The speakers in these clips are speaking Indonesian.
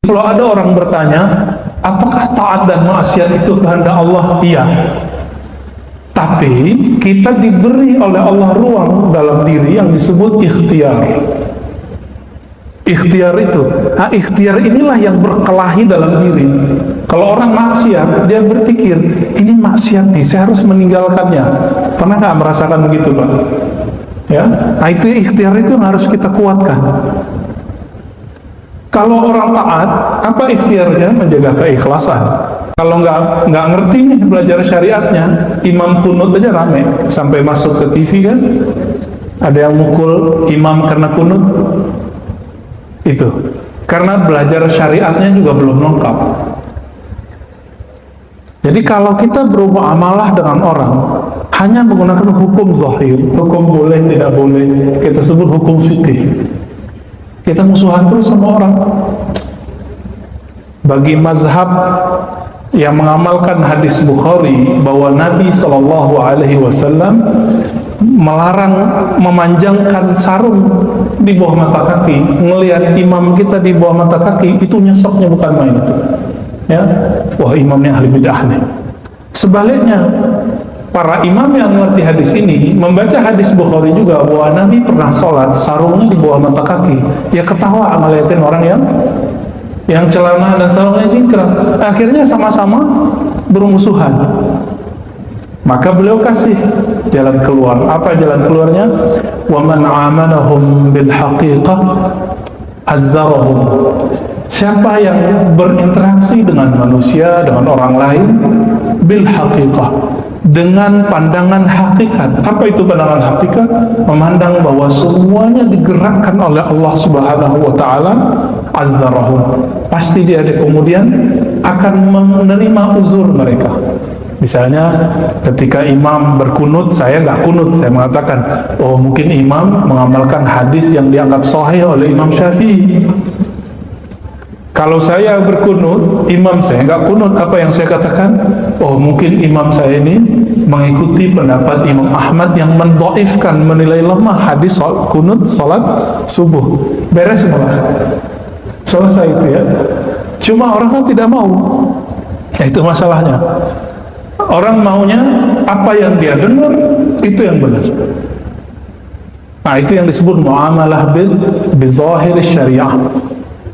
kalau ada orang bertanya, apakah taat dan maksiat itu kehendak Allah? Iya. Tapi kita diberi oleh Allah ruang dalam diri yang disebut ikhtiar. Ikhtiar itu, ikhtiar inilah yang berkelahi dalam diri. Kalau orang maksiat, dia berpikir, ini maksiat nih, saya harus meninggalkannya. Pernah nggak merasakan begitu, Pak? Ya, itu ikhtiar itu yang harus kita kuatkan. Kalau orang taat, apa ikhtiarnya? Menjaga keikhlasan. Kalau nggak ngerti nih belajar syariatnya, imam kunut aja rame sampai masuk ke TV kan, ada yang mukul imam karena kunut. Itu karena belajar syariatnya juga belum lengkap. Jadi kalau kita bermuamalah dengan orang hanya menggunakan hukum zahir, hukum boleh tidak boleh, kita sebut hukum fikih, kita musuhan terus sama orang. Bagi mazhab yang mengamalkan hadis Bukhari bahwa Nabi SAW melarang memanjangkan sarung di bawah mata kaki, ngelihat imam kita di bawah mata kaki, itu nyeseknya bukan main itu. Ya, wah imamnya ahli bid'ah nih. Sebaliknya, para imam yang mengerti hadis ini membaca hadis Bukhari juga bahwa Nabi pernah sholat sarungnya di bawah mata kaki, ya ketawa ngeliatin orang yang celana dan sarungnya jingkrang. Akhirnya sama-sama bermusuhan. Maka beliau kasih jalan keluar. Apa jalan keluarnya? Wa man amanahum bil haqiqah adzarahum. Siapa yang berinteraksi dengan manusia, dengan orang lain, bil haqiqah, dengan pandangan hakikat. Apa itu pandangan hakikat? Memandang bahwa semuanya digerakkan oleh Allah Subhanahu wa taala, azzarahum. Pasti dia kemudian akan menerima uzur mereka. Misalnya ketika imam berkunut, saya nggak kunut, saya mengatakan, oh mungkin imam mengamalkan hadis yang dianggap sahih oleh Imam Syafi'i. Kalau saya berkunut, imam saya nggak kunut, apa yang saya katakan? Oh mungkin imam saya ini mengikuti pendapat Imam Ahmad yang mendhaifkan, menilai lemah hadis kunut salat subuh. Beres semua. Selesai itu ya. Cuma orang kan tidak mau. Ya, itu masalahnya. Orang maunya apa yang dia dengar itu yang benar. Nah, itu yang disebut muamalah bizahir syariah.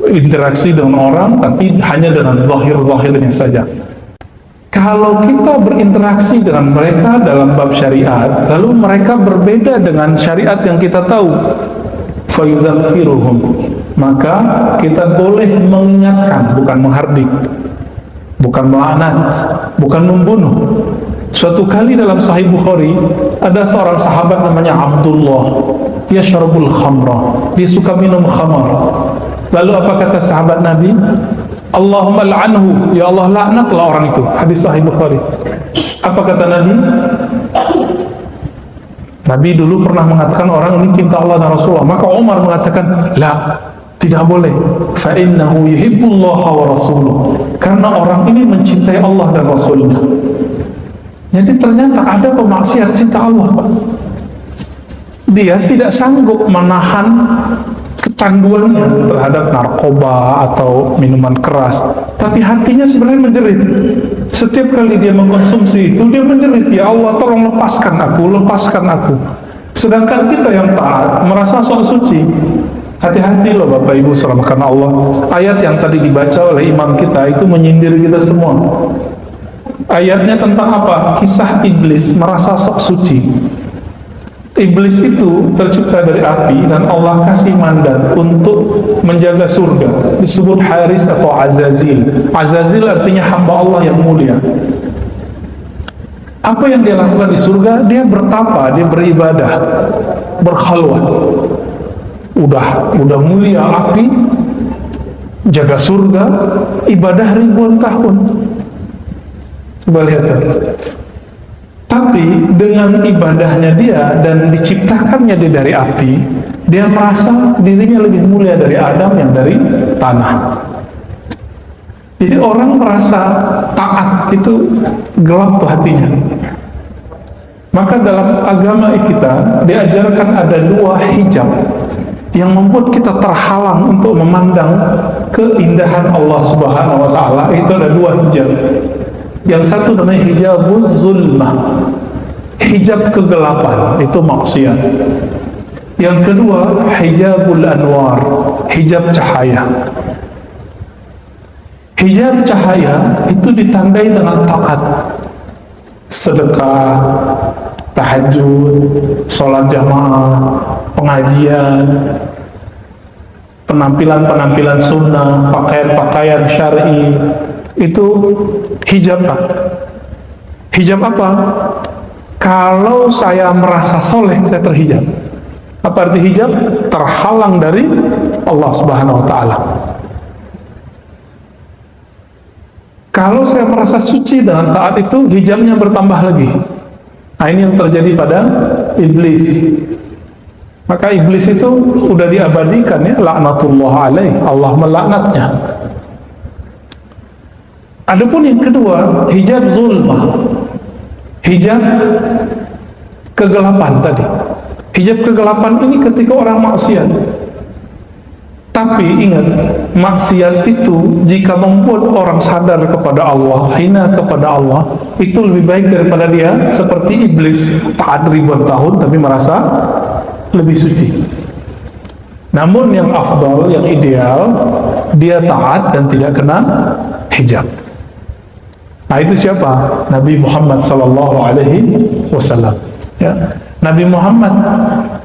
Interaksi dengan orang tapi hanya dengan zahir-zahirnya saja. Kalau kita berinteraksi dengan mereka dalam bab syariat, lalu mereka berbeda dengan syariat yang kita tahu, fayuzakkiruhum, maka kita boleh mengingatkan, bukan menghardik, bukan melaknat, bukan membunuh. Suatu kali dalam Sahih Bukhari ada seorang sahabat namanya Abdullah, yashrabul khamra, dia suka minum khamar. Lalu apa kata sahabat Nabi? Allahumma la'anhu, ya Allah laknatlah orang itu. Hadis Sahih Bukhari. Apa kata Nabi? Nabi dulu pernah mengatakan orang ini cinta Allah dan Rasulullah. Maka Umar mengatakan, la, tidak boleh. Fa innahu yuhibbullaha wa rasuluh. Karena orang ini mencintai Allah dan Rasulnya. Jadi ternyata ada pemaksiat cinta Allah, Pak. Dia tidak sanggup menahan kecanduannya terhadap narkoba atau minuman keras, tapi hatinya sebenarnya menjerit. Setiap kali dia mengkonsumsi itu, dia menjerit, ya Allah tolong lepaskan aku. Sedangkan kita yang taat merasa sok suci. Hati-hati loh Bapak Ibu saudara karena Allah. Ayat yang tadi dibaca oleh imam kita itu menyindir kita semua. Ayatnya tentang apa? Kisah iblis merasa sok suci. Iblis itu tercipta dari api dan Allah kasih mandat untuk menjaga surga. Disebut Haris atau Azazil. Azazil artinya hamba Allah yang mulia. Apa yang dia lakukan di surga? Dia bertapa, dia beribadah, berkhalwat. Udah mulia api, jaga surga, ibadah ribuan tahun. Coba lihat. Tapi dengan ibadahnya dia dan diciptakannya dia dari api, dia merasa dirinya lebih mulia dari Adam yang dari tanah. Jadi orang merasa taat itu gelap tuh hatinya. Maka dalam agama kita diajarkan ada dua hijab. yang membuat kita terhalang untuk memandang keindahan Allah Subhanahu wa taala, itu ada dua hijab. Yang satu namanya hijabul zulmah, hijab kegelapan, itu maksiat. Yang kedua hijabul anwar, hijab cahaya. Hijab cahaya itu ditandai dengan taat, sedekah, tahajud, sholat jamaah, pengajian, penampilan-penampilan sunnah, pakaian-pakaian syar'i. Itu hijab Pak. Hijab apa? Kalau saya merasa soleh, saya terhijab. Apa arti hijab? Terhalang dari Allah Subhanahu wa ta'ala. Kalau saya merasa suci dengan taat itu, hijabnya bertambah lagi. Nah, ini yang terjadi pada iblis. Maka iblis itu sudah diabadikan ya, laknatullah alaih, Allah melaknatnya. Adapun yang kedua, hijab zulmah, hijab kegelapan tadi. Hijab kegelapan ini ketika orang maksiat. Tapi ingat, maksiat itu jika membuat orang sadar kepada Allah, hina kepada Allah, itu lebih baik daripada dia seperti iblis, taat ribuan tahun tapi merasa lebih suci. Namun yang afdal, yang ideal, dia taat dan tidak kena hijab. Nah, itu siapa? Nabi Muhammad sallallahu alaihi wasallam. Ya. Nabi Muhammad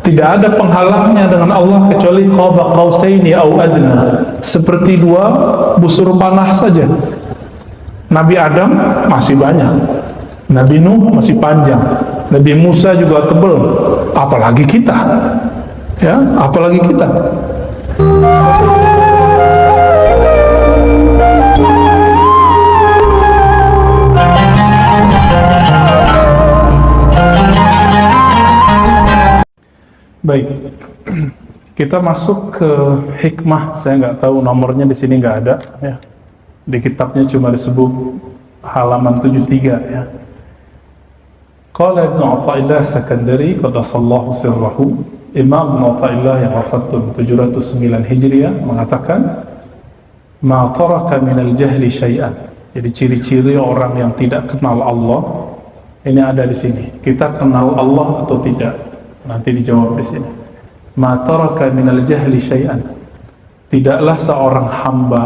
tidak ada penghalangnya dengan Allah kecuali qaba qausaini au adna, seperti dua busur panah saja. Nabi Adam masih banyak, Nabi Nuh masih panjang, Nabi Musa juga tebal, apalagi kita. Ya, apalagi kita. Baik, kita masuk ke hikmah. Saya nggak tahu nomornya di sini, nggak ada ya. Di kitabnya cuma disebut halaman 73 ya. Qala Ibnu Athaillah Sakandari qaddasallahu sirrahu, Imam Ibnu Athaillah yang wafat 709 Hijriah mengatakan, ma taraka minal jahli syai'an. Jadi ciri-ciri orang yang tidak kenal Allah ini ada di sini. Kita kenal Allah atau tidak? Nanti dijawab di sini. Ma taraka minal jahli syai'an. Tidaklah seorang hamba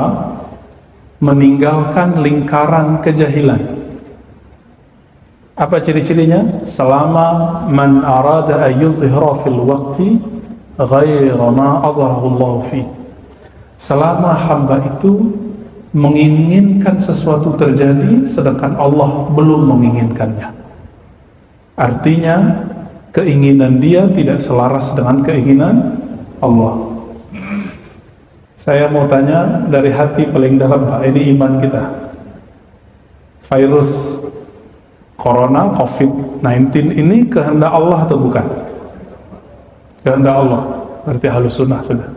meninggalkan lingkaran kejahilan. Apa ciri-cirinya? Selama man arada an yuzhira fil waqti ghaira ma azharahu Allah fi. Selama hamba itu menginginkan sesuatu terjadi sedangkan Allah belum menginginkannya. Artinya keinginan dia tidak selaras dengan keinginan Allah. Saya mau tanya dari hati paling dalam Pak, ini iman kita. Virus Corona, COVID-19 ini kehendak Allah atau bukan? Kehendak Allah, berarti Ahlus Sunnah sudah.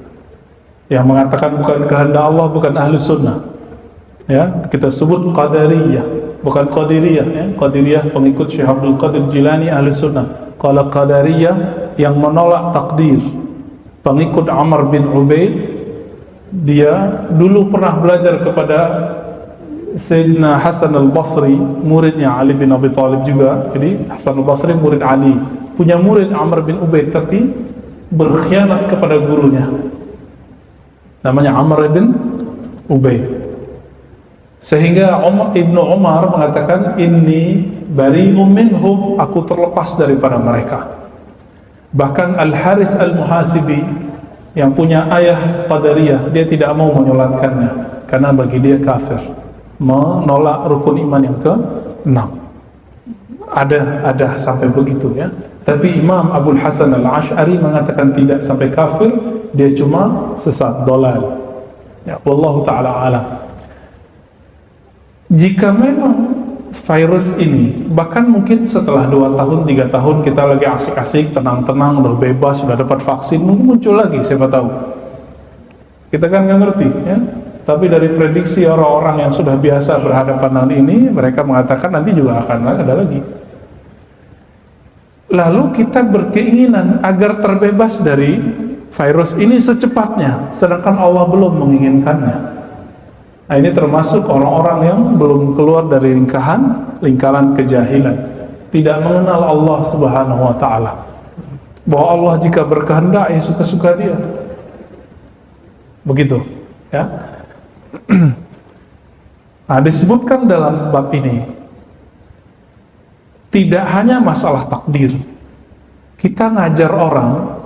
Yang mengatakan bukan kehendak Allah bukan Ahlus Sunnah. Ya, kita sebut Qadariyah, bukan Qadiriyah ya. Qadiriyah pengikut Syekh Abdul Qadir Jilani Ahlus Sunnah. Kalau Qadariyah yang menolak takdir, pengikut Amr bin Ubaid, dia dulu pernah belajar kepada Sayyidina Hasan al-Basri, muridnya Ali bin Abi Thalib juga. Jadi Hasan al-Basri murid Ali, punya murid Amr bin Ubaid, tapi berkhianat kepada gurunya, namanya Amr bin Ubaid. Sehingga Ibnu Umar mengatakan, inni bari'um minhum, aku terlepas daripada mereka. Bahkan Al-Haris Al-Muhasibi yang punya ayah Qadariyah, dia tidak mau menyolatkannya karena bagi dia kafir, menolak rukun iman yang ke-6. Ada sampai begitu ya. Tapi Imam Abul Hasan Al-Ash'ari mengatakan tidak sampai kafir, dia cuma sesat, dolal. Ya, wallahu taala alam. Jika memang virus ini, bahkan mungkin setelah 2 tahun, 3 tahun kita lagi asik-asik, tenang-tenang, udah bebas, sudah dapat vaksin, mungkin muncul lagi, siapa tahu. Kita kan nggak ngerti ya. Tapi dari prediksi orang-orang yang sudah biasa berhadapan dengan ini, mereka mengatakan nanti juga akan ada lagi. Lalu kita berkeinginan agar terbebas dari virus ini secepatnya, sedangkan Allah belum menginginkannya. Nah, ini termasuk orang-orang yang belum keluar dari lingkaran kejahilan, tidak mengenal Allah Subhanahu wa ta'ala, bahwa Allah jika berkehendak ya suka-suka dia, begitu ya. Nah, disebutkan dalam bab ini tidak hanya masalah takdir. Kita ngajar orang,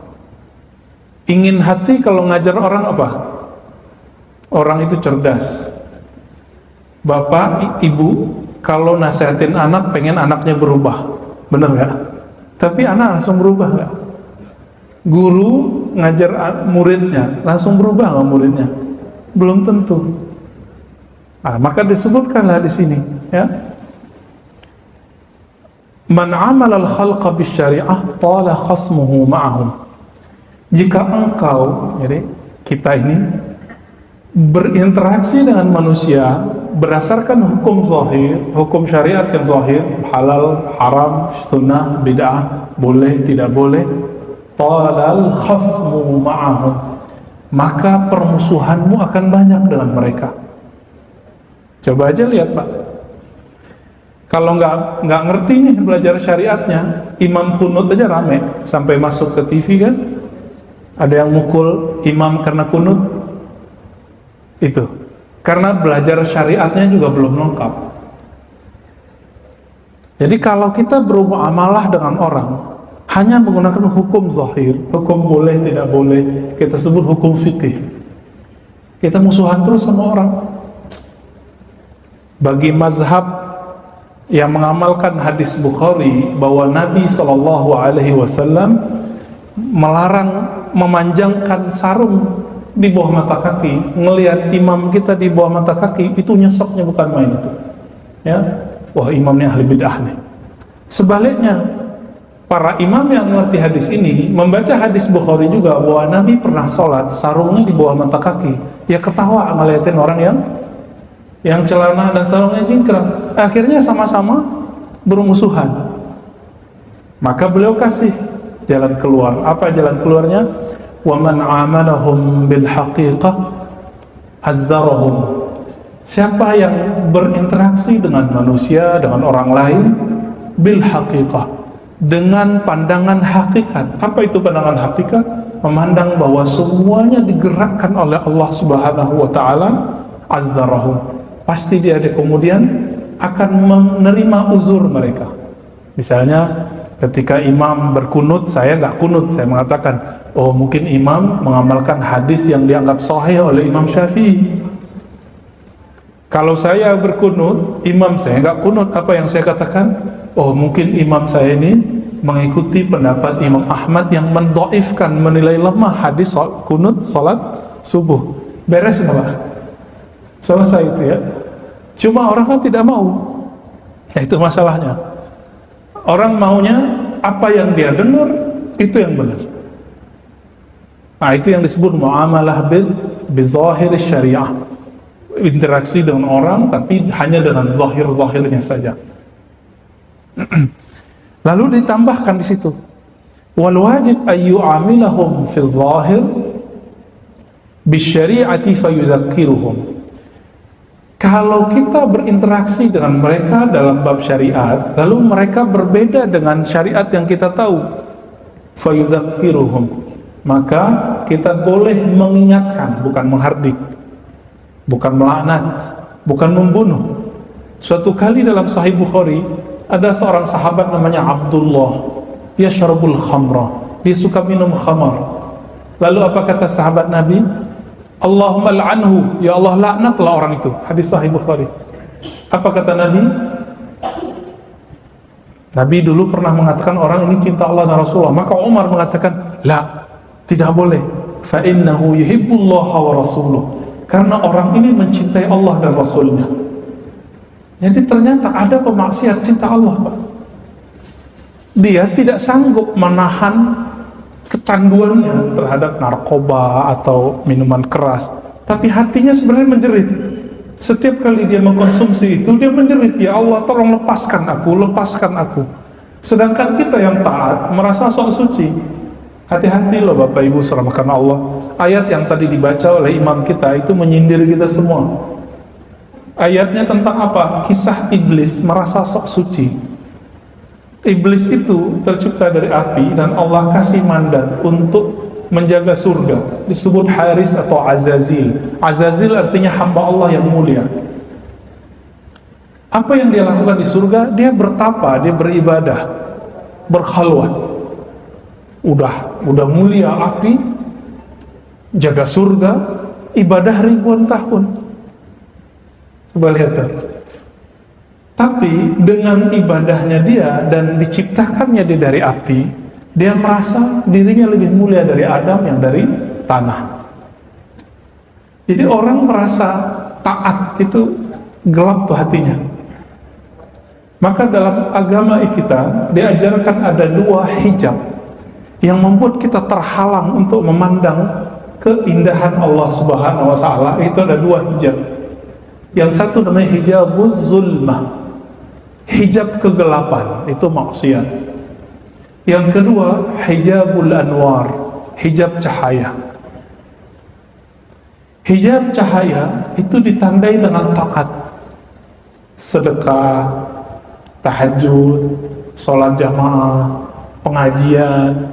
ingin hati kalau ngajar orang apa? Orang itu cerdas. Bapak, ibu, kalau nasihatin anak, pengen anaknya berubah, bener gak? Tapi anak langsung berubah gak? Guru ngajar muridnya, langsung berubah gak muridnya? Belum tentu. Nah, maka disebutkanlah di sini, ya. Man amala al-khalqa bisyari'ah tala khasmuhu ma'ahum. Jika engkau, jadi kita ini berinteraksi dengan manusia berdasarkan hukum zahir, hukum syariat yang zahir, halal, haram, sunnah, bid'ah, boleh, tidak boleh, talal khasmu ma'ahum, maka permusuhanmu akan banyak dengan mereka. Coba aja lihat Pak, kalau nggak ngerti nih belajar syariatnya, imam kunut aja rame sampai masuk ke TV kan, ada yang mukul imam karena kunut. Itu karena belajar syariatnya juga belum lengkap. Jadi kalau kita bermuamalah dengan orang hanya menggunakan hukum zahir, hukum boleh tidak boleh, kita sebut hukum fikih, kita musuhan terus sama orang. Bagi mazhab yang mengamalkan hadis Bukhari bahwa Nabi SAW melarang memanjangkan sarung di bawah mata kaki, ngelihat imam kita di bawah mata kaki, itu nyeseknya bukan main itu, ya. Wah, imamnya ahli bid'ah nih. Sebaliknya, para imam yang mengerti hadis ini membaca hadis Bukhari juga bahwa Nabi pernah sholat sarungnya di bawah mata kaki, ya ketawa ngeliatin orang yang celana dan sarungnya jingkrang. Akhirnya sama-sama bermusuhan. Maka beliau kasih jalan keluar. Apa jalan keluarnya? وَمَنْ عَامَلَهُمْ بِالْحَقِيقَةِ أَذَّرَهُمْ. Siapa yang berinteraksi dengan manusia, dengan orang lain, bil haqiqah, dengan pandangan hakikat. Apa itu pandangan hakikat? Memandang bahwa semuanya digerakkan oleh Allah Subhanahu wa ta'ala, azzarahum, pasti dia kemudian akan menerima uzur mereka. Misalnya ketika imam berkunut, saya nggak kunut, saya mengatakan, oh mungkin imam mengamalkan hadis yang dianggap sahih oleh Imam Syafi'i. Kalau saya berkunut, imam saya nggak kunut, apa yang saya katakan? Oh mungkin imam saya ini mengikuti pendapat Imam Ahmad yang mendhaifkan, menilai lemah hadis kunut salat subuh. Beres malah, selesai itu ya. Cuma orang kan tidak mau, ya itu masalahnya. Orang maunya apa yang dia dengar itu yang benar. Nah, itu yang disebut muamalah bizahir syariah. Interaksi dengan orang tapi hanya dengan zahir-zahirnya saja. Lalu ditambahkan di situ, wal wajib ayyu'amilahum fi zahir bisyari'ati fayudzakiruhum. Kalau kita berinteraksi dengan mereka dalam bab syariat, lalu mereka berbeda dengan syariat yang kita tahu, fayudzakiruhum, maka kita boleh mengingatkan, bukan menghardik, bukan melaknat, bukan membunuh. Suatu kali dalam Sahih Bukhari ada seorang sahabat namanya Abdullah, yashrabul khamra, dia suka minum khamar. Lalu apa kata sahabat Nabi? Allahumma la'anhu, ya Allah laknatlah orang itu. Hadis Sahih Bukhari. Apa kata Nabi? Nabi dulu pernah mengatakan orang ini cinta Allah dan Rasulullah. Maka Umar mengatakan, la, tidak boleh. Fa innahu yuhibbullaha wa rasuluh. Karena orang ini mencintai Allah dan Rasulnya. Jadi ternyata ada pemaksiat cinta Allah, Pak. Dia tidak sanggup menahan kecanduannya terhadap narkoba atau minuman keras, tapi hatinya sebenarnya menjerit. Setiap kali dia mengkonsumsi itu, dia menjerit, ya Allah tolong lepaskan aku, lepaskan aku. Sedangkan kita yang taat merasa sok suci. Hati-hati loh Bapak Ibu saudara karena Allah. Ayat yang tadi dibaca oleh imam kita itu menyindir kita semua. Ayatnya tentang apa? Kisah iblis merasa sok suci. Iblis itu tercipta dari api dan Allah kasih mandat untuk menjaga surga. Disebut Haris atau Azazil. Azazil artinya hamba Allah yang mulia. Apa yang dia lakukan di surga? Dia bertapa, dia beribadah, berkhalwat. Udah mulia api, jaga surga, ibadah ribuan tahun. Coba lihat tuh. Tapi dengan ibadahnya dia dan diciptakannya dia dari api, dia merasa dirinya lebih mulia dari Adam yang dari tanah. Jadi orang merasa taat itu gelap tuh hatinya. Maka dalam agama kita diajarkan ada dua hijab yang membuat kita terhalang untuk memandang keindahan Allah Subhanahu wa taala. Itu ada dua hijab. Yang satu namanya hijabul zulmah, hijab kegelapan, itu maksiat. Yang kedua hijabul anwar, hijab cahaya. Hijab cahaya itu ditandai dengan taat, sedekah, tahajud, sholat jamaah, pengajian,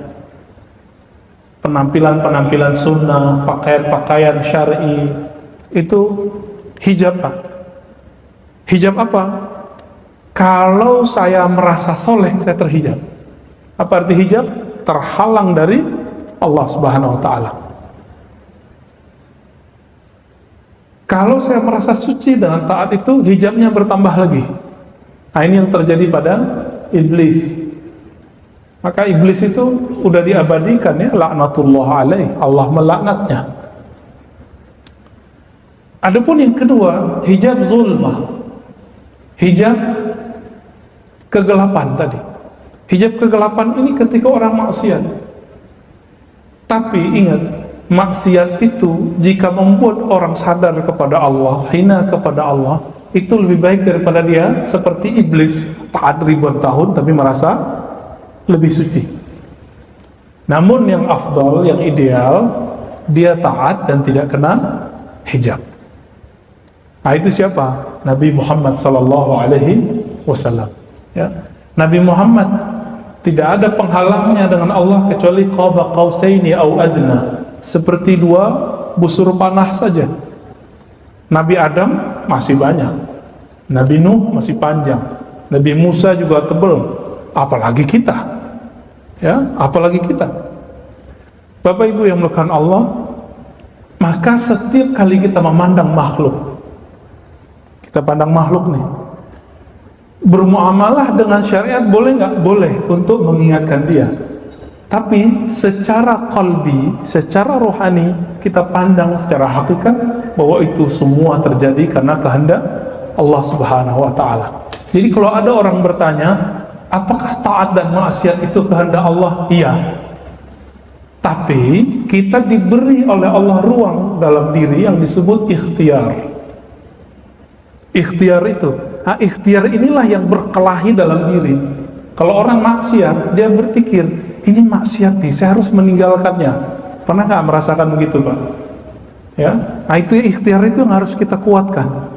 penampilan-penampilan sunnah, pakaian-pakaian syar'i. Itu hijab Pak. Hijab apa? Kalau saya merasa soleh, saya terhijab. Apa arti hijab? Terhalang dari Allah Subhanahu wa ta'ala. Kalau saya merasa suci dengan taat itu, hijabnya bertambah lagi. Nah, ini yang terjadi pada iblis. Maka iblis itu udah diabadikan ya, laknatullah alaih, Allah melaknatnya. Adapun yang kedua, hijab zulmah, hijab kegelapan tadi. Hijab kegelapan ini ketika orang maksiat. Tapi ingat, maksiat itu jika membuat orang sadar kepada Allah, hina kepada Allah, itu lebih baik daripada dia seperti iblis, taat ribuan tahun tapi merasa lebih suci. Namun yang afdal, yang ideal, dia taat dan tidak kena hijab. Nah, itu siapa? Nabi Muhammad sallallahu alaihi wasallam. Ya. Nabi Muhammad tidak ada penghalangnya dengan Allah kecuali qaba qausaini au adna, seperti dua busur panah saja. Nabi Adam masih banyak, Nabi Nuh masih panjang, Nabi Musa juga tebal, apalagi kita. Ya, apalagi kita. Bapak Ibu yang melakukan Allah, maka setiap kali kita memandang makhluk, kita pandang makhluk nih, bermuamalah dengan syariat boleh nggak? Boleh, untuk mengingatkan dia. Tapi secara qalbi, secara rohani, kita pandang secara hakikat bahwa itu semua terjadi karena kehendak Allah Subhanahu wa ta'ala. Jadi kalau ada orang bertanya, apakah taat dan maksiat itu kehendak Allah? Iya. Tapi kita diberi oleh Allah ruang dalam diri yang disebut ikhtiar. Ikhtiar itu, nah, ikhtiar inilah yang berkelahi dalam diri. Kalau orang maksiat, dia berpikir, ini maksiat nih, saya harus meninggalkannya. Pernah nggak merasakan begitu Pak? Ya, nah itu ikhtiar itu yang harus kita kuatkan.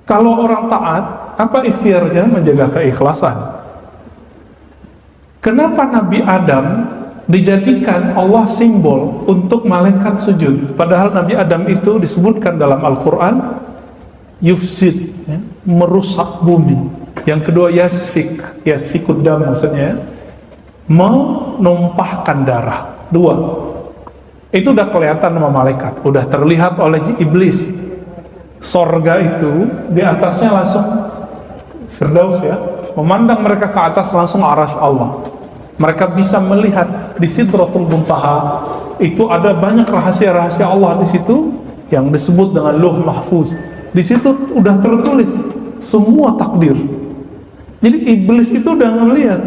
Kalau orang taat, apa ikhtiarnya? Menjaga keikhlasan. Kenapa Nabi Adam dijadikan Allah simbol untuk malaikat sujud? Padahal Nabi Adam itu disebutkan dalam Al-Quran yufsid, ya, merusak bumi. Yang kedua yasfikud dam, maksudnya menumpahkan darah. Dua, itu udah kelihatan sama malaikat, udah terlihat oleh iblis. Sorga itu di atasnya langsung Firdaus, ya, memandang mereka ke atas langsung arasy Allah. Mereka bisa melihat di Sidratul Muntaha itu ada banyak rahasia-rahasia Allah di situ yang disebut dengan Lauh Mahfuz. Di situ udah tertulis semua takdir. Jadi iblis itu udah ngelihat,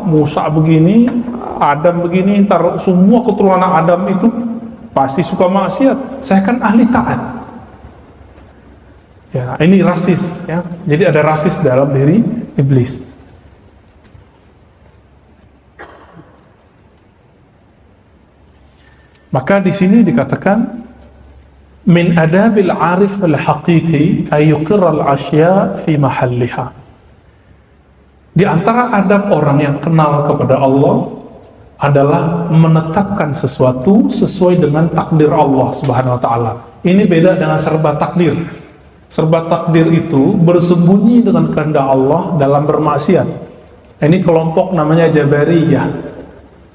Musa begini, Adam begini, ntar semua keturunan Adam itu pasti suka maksiat. Saya kan ahli taat. Ya, ini rasis, ya. Jadi ada rasis dalam diri iblis. Maka di sini dikatakan min adabil arif al-haqiqi ayyuqirra al-asya fi mahalliha. Di antara adab orang yang kenal kepada Allah adalah menetapkan sesuatu sesuai dengan takdir Allah Subhanahu wa taala. Ini beda dengan serba takdir. Serba takdir itu bersembunyi dengan kehendak Allah dalam bermaksiat. Ini kelompok namanya Jabariyah.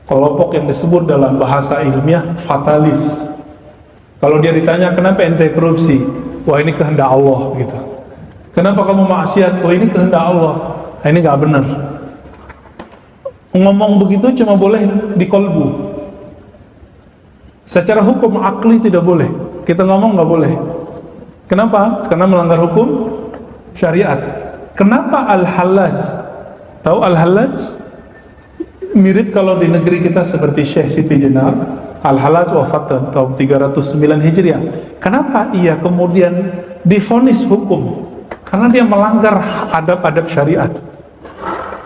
Kelompok yang disebut dalam bahasa ilmiah fatalis. Kalau dia ditanya kenapa ente korupsi, wah ini kehendak Allah gitu. Kenapa kamu maksiat, wah ini kehendak Allah. Nah, ini nggak benar. Ngomong begitu cuma boleh di kolbu. Secara hukum akli tidak boleh. Kita ngomong nggak boleh. Kenapa? Karena melanggar hukum syariat. Kenapa Al-Hallaj? Tahu Al-Hallaj? Mirip kalau di negeri kita seperti Syekh Siti Jenar. Al-Hallaj wafat tahun 309 Hijriah. Kenapa ia kemudian divonis hukum? Karena dia melanggar adab-adab syariat.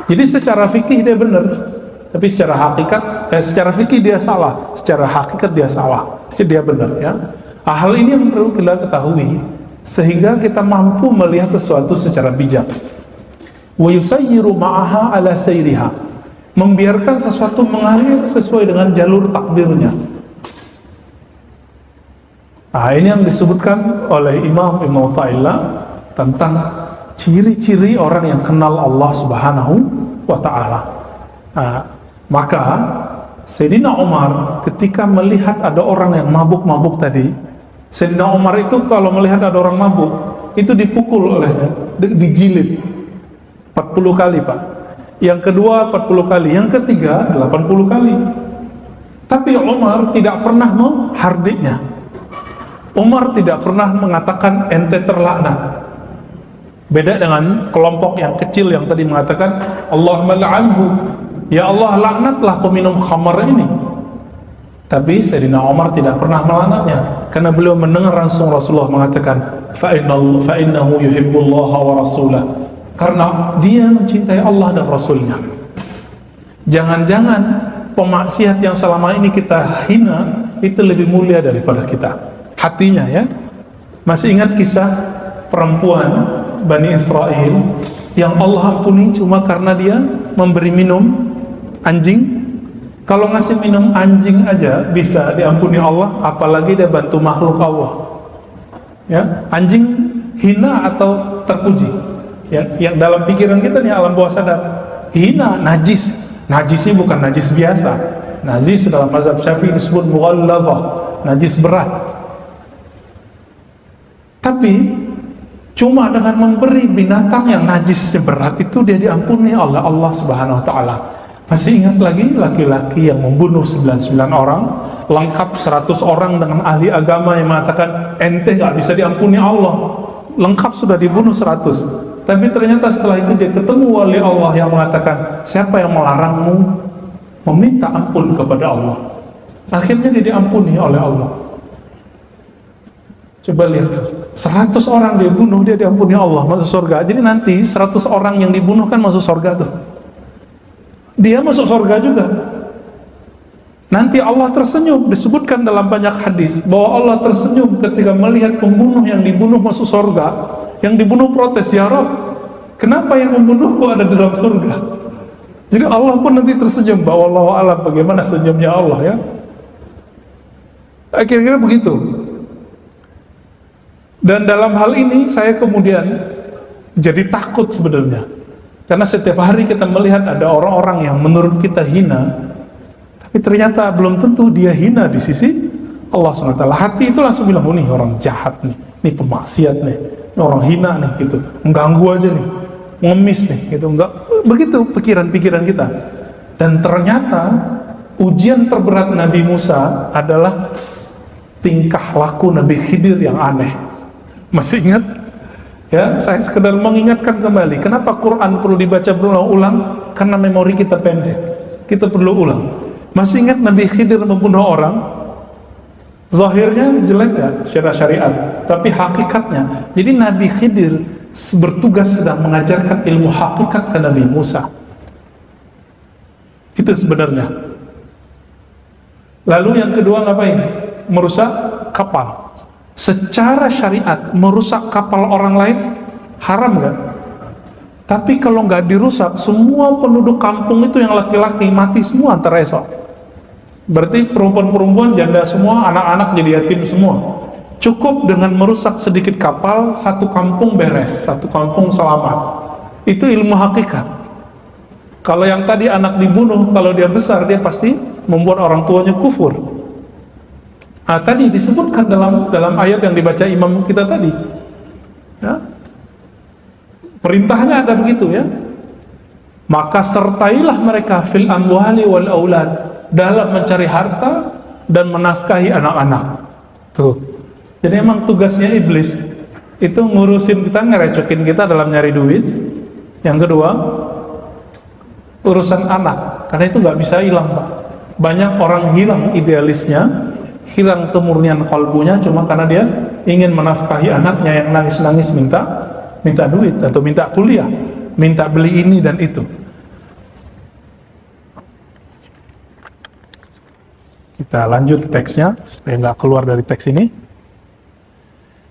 Jadi secara fikih dia benar, tapi secara hakikat, secara fikih dia salah, secara hakikat dia salah. Jadi dia benar ya. Hal ini yang perlu kita ketahui sehingga kita mampu melihat sesuatu secara bijak. Wa yusayyiru ma'aha ala sayriha. Membiarkan sesuatu mengalir sesuai dengan jalur takdirnya. Nah, ini yang disebutkan oleh Imam Ibn Athaillah tentang ciri-ciri orang yang kenal Allah Subhanahu wa ta'ala. Nah, maka Sayyidina Umar ketika melihat ada orang yang mabuk-mabuk tadi, Sayyidina Umar itu kalau melihat ada orang mabuk itu dipukul olehnya, dijilid 40 kali Pak. Yang kedua 40 kali, yang ketiga 80 kali. Tapi Umar tidak pernah menghardiknya. Umar tidak pernah mengatakan ente terlaknat. Beda dengan kelompok yang kecil yang tadi mengatakan Allahumma la'anhu, ya Allah laknatlah peminum khamar ini. Tapi Sayyidina Umar tidak pernah melaknatnya karena beliau mendengar langsung Rasulullah mengatakan fa innahu yuhibbullaha wa rasulah. Karena dia mencintai Allah dan Rasulnya. Jangan-jangan pemaksiat yang selama ini kita hina itu lebih mulia daripada kita. Hatinya ya. Masih ingat kisah perempuan Bani Israel yang Allah ampuni cuma karena dia memberi minum anjing? Kalau ngasih minum anjing aja bisa diampuni Allah, apalagi dia bantu makhluk Allah. Ya, anjing hina atau terpuji? Ya, yang dalam pikiran kita nih alam bawah sadar hina, najis. Najisnya bukan najis biasa. Najis dalam mazhab Syafi'i disebut mughalladzah, najis berat. Tapi cuma dengan memberi binatang yang najisnya berat itu dia diampuni oleh Allah Subhanahu wa taala. Masih ingat lagi laki-laki yang membunuh 99 orang, lengkap 100 orang dengan ahli agama yang mengatakan ente gak bisa diampuni Allah. Lengkap sudah dibunuh 100. Tapi ternyata setelah itu dia ketemu wali Allah yang mengatakan, siapa yang melarangmu meminta ampun kepada Allah? Akhirnya dia diampuni oleh Allah. Coba lihat, 100 orang dia bunuh, dia diampuni Allah, masuk surga. Jadi nanti 100 orang yang dibunuh kan masuk surga tuh. Dia masuk surga juga. Nanti Allah tersenyum, disebutkan dalam banyak hadis bahwa Allah tersenyum ketika melihat pembunuh yang dibunuh masuk surga. Yang dibunuh protes, ya Rabb, kenapa yang membunuhku ada di dalam surga? Jadi Allah pun nanti tersenyum, bahwa Allah alam bagaimana senyumnya Allah ya. Kira-kira begitu. Dan dalam hal ini saya kemudian jadi takut sebenarnya. Karena setiap hari kita melihat ada orang-orang yang menurut kita hina, tapi ternyata belum tentu dia hina di sisi Allah SWT. Hati itu langsung bilang, oh nih orang jahat nih, nih pemaksiat nih, ini orang hina nih gitu, mengganggu aja nih, ngemis nih gitu. Enggak begitu pikiran-pikiran kita. Dan ternyata ujian terberat Nabi Musa adalah tingkah laku Nabi Khidir yang aneh. Masih ingat? Ya, saya sekedar mengingatkan kembali, kenapa Quran perlu dibaca berulang-ulang? Karena memori kita pendek, kita perlu ulang. Masih ingat Nabi Khidir membunuh orang? Zahirnya jelek ya secara syariat, tapi hakikatnya. Jadi Nabi Khidir bertugas sedang mengajarkan ilmu hakikat ke Nabi Musa. Itu sebenarnya. Lalu yang kedua ngapain? Merusak kapal. Secara syariat merusak kapal orang lain haram nggak? Tapi kalau nggak dirusak, semua penduduk kampung itu yang laki-laki mati semua antara esok. Berarti perempuan-perempuan janda semua, anak-anak jadi yatim semua. Cukup dengan merusak sedikit kapal, satu kampung beres, satu kampung selamat. Itu ilmu hakikat. Kalau yang tadi anak dibunuh, kalau dia besar dia pasti membuat orang tuanya kufur. Tadi disebutkan dalam ayat yang dibaca imam kita tadi. Ya. Perintahnya ada begitu ya. Maka sertailah mereka fil amwali wal aulad, dalam mencari harta dan menafkahi anak-anak. Tuh. Jadi emang tugasnya iblis itu ngurusin kita, ngerecokin kita dalam nyari duit. Yang kedua, urusan anak, karena itu nggak bisa hilang, Pak. Banyak orang hilang idealisnya, hilang kemurnian kalbunya cuma karena dia ingin menafkahi anaknya yang nangis-nangis minta duit atau minta kuliah, minta beli ini dan itu. Kita lanjut teksnya supaya nggak keluar dari teks ini.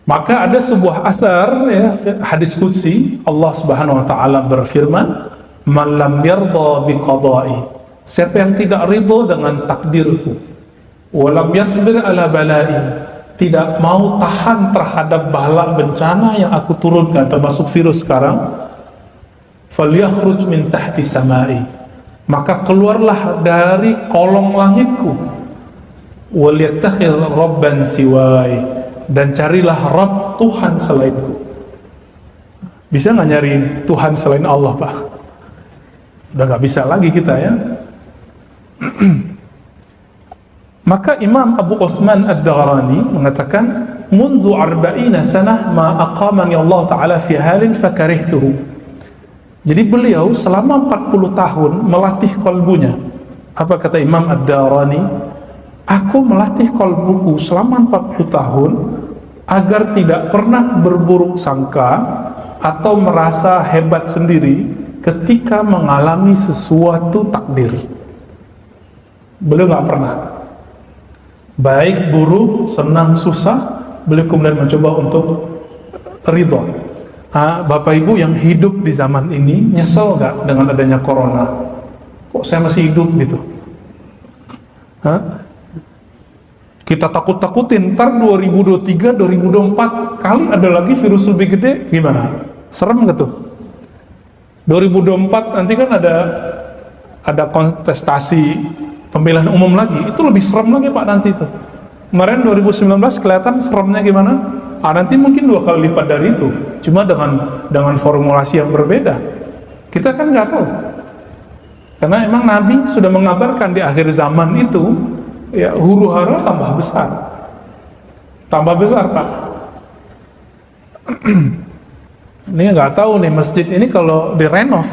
Maka ada sebuah asar ya, hadis qudsi, Allah Subhanahu wa taala berfirman, "Man lam yarda biqada'i." Siapa yang tidak ridho dengan takdirku, wa lam yasbir ala bala'i, tidak mau tahan terhadap bala bencana yang aku turunkan, termasuk virus sekarang, falyakhruj min tahti samai, maka keluarlah dari kolong langitku, wal yattakhidh rabban siwai, dan carilah Rabb Tuhan selainku. Bisa nggak nyari Tuhan selain Allah, Pak? Udah nggak bisa lagi kita ya. Maka Imam Abu Utsman Ad-Darani mengatakan, "Mundu 40 sanah ma aqamani Allah Ta'ala fi halin fakarihtuhu." Jadi beliau selama 40 tahun melatih kalbunya. Apa kata Imam Ad-Darani? Aku melatih kalbuku selama 40 tahun agar tidak pernah berburuk sangka atau merasa hebat sendiri ketika mengalami sesuatu takdir. Beliau nggak pernah. Baik buruk, senang, susah, beliau kemudian mencoba untuk ridho. Bapak Ibu yang hidup di zaman ini nyesel nggak dengan adanya corona? Kok saya masih hidup gitu? Kita takut-takutin, ntar 2023, 2024 kali ada lagi virus lebih gede, gimana? Serem gak tuh? 2024 nanti kan ada kontestasi pemilihan umum lagi, itu lebih serem lagi Pak nanti itu. Kemarin 2019 kelihatan seremnya gimana? Nanti mungkin 2 kali lipat dari itu, cuma dengan formulasi yang berbeda. Kita kan nggak tahu, karena emang Nabi sudah mengabarkan di akhir zaman itu, ya huru hara tambah besar Pak. Ini nggak tahu nih masjid ini kalau direnov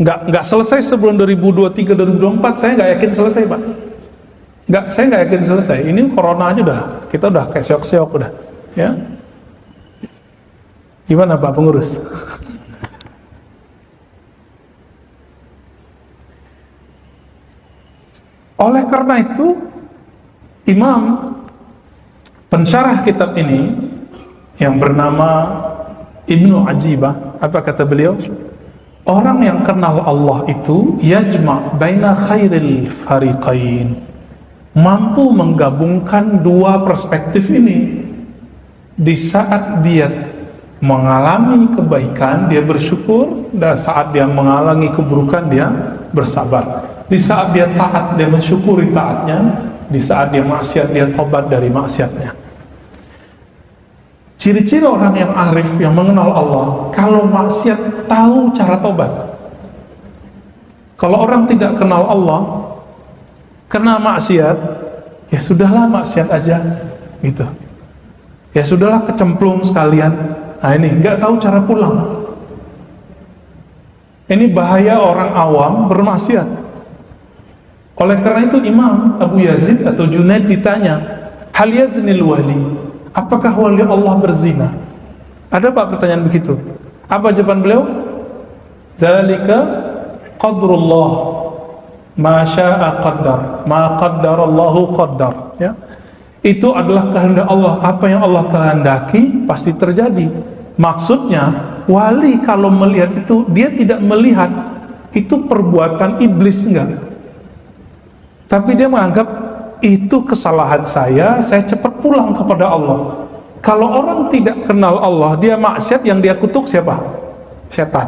nggak selesai sebelum 2023 2024, saya nggak yakin selesai Pak. Saya nggak yakin selesai. Ini corona aja kita udah kayak seok-seok udah ya. Gimana Pak pengurus? Oleh karena itu, Imam pensyarah kitab ini yang bernama Ibnu Ajibah, apa kata beliau? Orang yang kenal Allah itu yajma' baina khairil fariqain, mampu menggabungkan dua perspektif ini. Di saat dia mengalami kebaikan, dia bersyukur, dan saat dia mengalami keburukan, dia bersabar. Di saat dia taat, dia mensyukuri taatnya. Di saat dia maksiat, dia tobat dari maksiatnya. Ciri-ciri orang yang arif, yang mengenal Allah, kalau maksiat tahu cara tobat. Kalau orang tidak kenal Allah, kena maksiat, ya sudahlah maksiat aja, gitu. Ya sudahlah kecemplung sekalian. Nah ini nggak tahu cara pulang. Ini bahaya orang awam bermaksiat. Oleh karena itu Imam Abu Yazid atau Junaid ditanya, hal yaznil wali, apakah wali Allah berzina? Ada Pak pertanyaan begitu. Apa jawaban beliau? Dzalika qadrullah, ma syaa qaddar, ma qaddarallahu qaddar, ya. Itu adalah kehendak Allah. Apa yang Allah kehendaki pasti terjadi. Maksudnya, wali kalau melihat itu, dia tidak melihat itu perbuatan iblis, enggak. Tapi dia menganggap itu kesalahan saya cepat pulang kepada Allah. Kalau orang tidak kenal Allah, dia maksiat, yang dia kutuk siapa? Setan.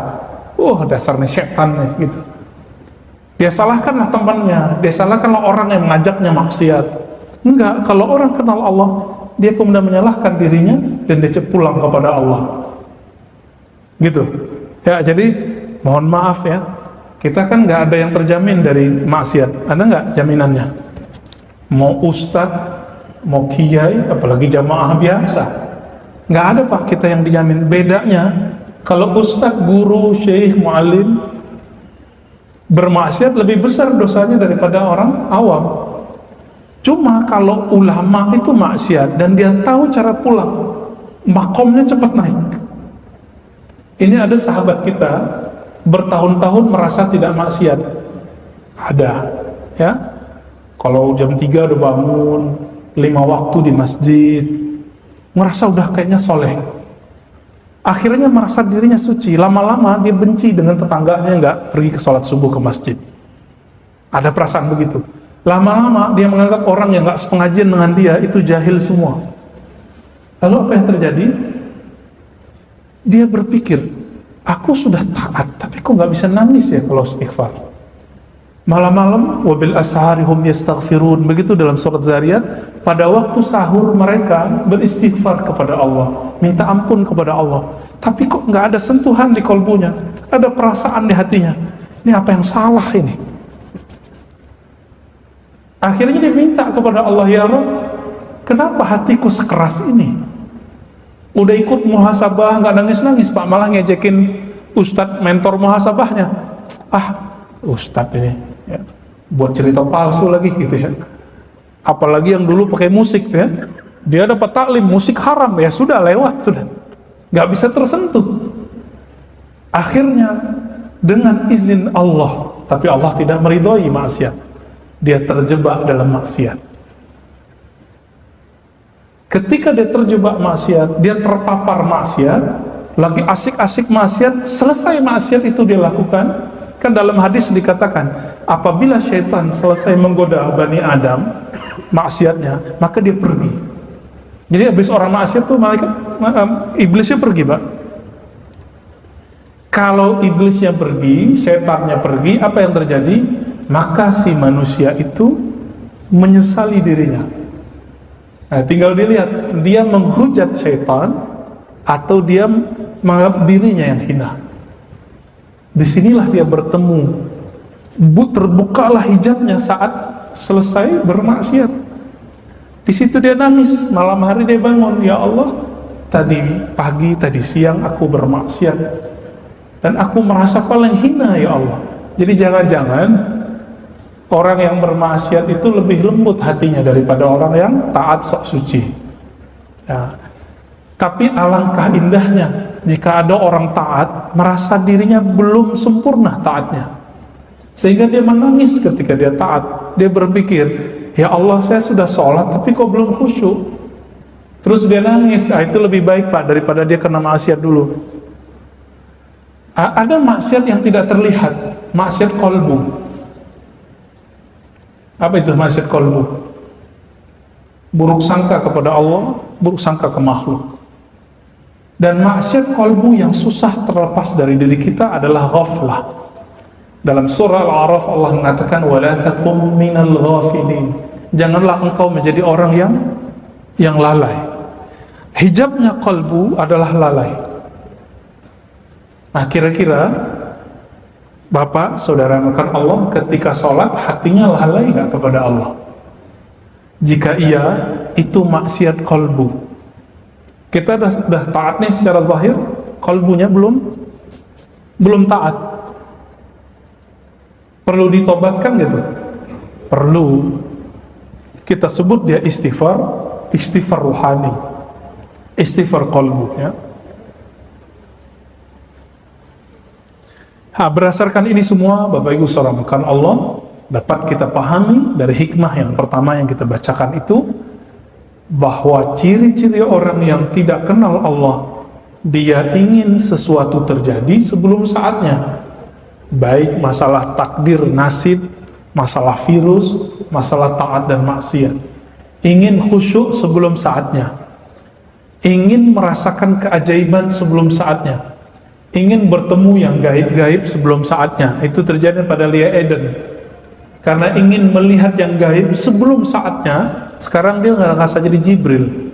Dasarnya setan nih, gitu. Dia salahkanlah temannya, dia salahkanlah orang yang mengajaknya maksiat. Enggak, kalau orang kenal Allah, dia kemudian menyalahkan dirinya dan dia pulang kepada Allah. Gitu. Ya, jadi mohon maaf ya, kita kan nggak ada yang terjamin dari maksiat. Ada nggak jaminannya? Mau ustadz, mau kiai, apalagi jamaah biasa, nggak ada Pak kita yang dijamin. Bedanya, kalau ustadz, guru, syekh, muallim bermaksiat lebih besar dosanya daripada orang awam. Cuma kalau ulama itu maksiat dan dia tahu cara pulang, makomnya cepat naik. Ini ada sahabat kita bertahun-tahun merasa tidak maksiat. Ada, ya. Kalau jam 3 udah bangun, 5 waktu di masjid, merasa udah kayaknya soleh. Akhirnya merasa dirinya suci. Lama-lama dia benci dengan tetangganya nggak pergi ke sholat subuh ke masjid. Ada perasaan begitu. Lama-lama dia menganggap orang yang nggak sepengajian dengan dia itu jahil semua. Lalu apa yang terjadi? Dia berpikir, aku sudah taat, tapi kok nggak bisa nangis ya kalau istighfar. Malam-malam, wabil ashari hum yastaghfirun, begitu dalam surat Zariyat. Pada waktu sahur mereka beristighfar kepada Allah, minta ampun kepada Allah. Tapi kok nggak ada sentuhan di kolbunya, ada perasaan di hatinya. Ini apa yang salah ini? Akhirnya dia minta kepada Allah, ya Rabb, kenapa hatiku sekeras ini? Udah ikut muhasabah nggak nangis-nangis Pak, malah ngejekin ustadz mentor muhasabahnya. Ustadz ini ya, buat cerita palsu lagi gitu ya. Apalagi yang dulu pakai musik ya, dia dapat taklim musik haram, ya sudah lewat, sudah nggak bisa tersentuh. Akhirnya dengan izin Allah, tapi Allah tidak meridhoi maksiat, dia terjebak dalam maksiat. Ketika dia terjebak maksiat, dia terpapar maksiat, lagi asik-asik maksiat, selesai maksiat itu dia lakukan. Kan dalam hadis dikatakan, apabila syaitan selesai menggoda Bani Adam maksiatnya, maka dia pergi. Jadi habis orang maksiat tuh malaikat, iblisnya pergi Pak. Kalau iblisnya pergi, syaitannya pergi, apa yang terjadi? Maka si manusia itu menyesali dirinya. Nah, tinggal dilihat, dia menghujat syaitan atau dia menganggap dirinya yang hina. Disinilah dia bertemu, terbukalah hijabnya saat selesai bermaksiat. Di situ dia nangis, malam hari dia bangun, ya Allah, tadi pagi, tadi siang aku bermaksiat dan aku merasa paling hina ya Allah. Jadi jangan-jangan orang yang bermaksiat itu lebih lembut hatinya daripada orang yang taat sok suci. Ya. Tapi alangkah indahnya jika ada orang taat merasa dirinya belum sempurna taatnya, sehingga dia menangis ketika dia taat. Dia berpikir, ya Allah, saya sudah sholat tapi kok belum khusyuk. Terus dia nangis. Itu lebih baik Pak daripada dia kena maksiat dulu. Ada maksiat yang tidak terlihat, maksiat kolbu. Apa itu maksiat kolbu? Buruk sangka kepada Allah, buruk sangka ke makhluk. Dan maksiat kolbu yang susah terlepas dari diri kita adalah ghaflah. Dalam surah Al-A'raf Allah mengatakan, wala takum minal ghafilin. Janganlah engkau menjadi orang yang lalai. Hijabnya kolbu adalah lalai. Nah, kira-kira Bapak, saudara makan Allah, ketika sholat hatinya lalai nggak kepada Allah? Jika iya, itu maksiat kolbu. Kita dah taat nih secara zahir, kolbunya belum taat. Perlu ditobatkan gitu? Perlu. Kita sebut dia istighfar ruhani, istighfar kolbu ya. Berdasarkan ini semua, Bapak Ibu saudara makan Allah, Dapat kita pahami dari hikmah yang pertama yang kita bacakan itu, bahwa ciri-ciri orang yang tidak kenal Allah, dia ingin sesuatu terjadi sebelum saatnya, baik masalah takdir nasib, masalah virus, masalah taat dan maksiat. Ingin khusyuk sebelum saatnya, ingin merasakan keajaiban sebelum saatnya, ingin bertemu yang gaib-gaib sebelum saatnya. Itu terjadi pada Lia Eden, karena ingin melihat yang gaib sebelum saatnya. Sekarang dia nggak ngerasa jadi Jibril.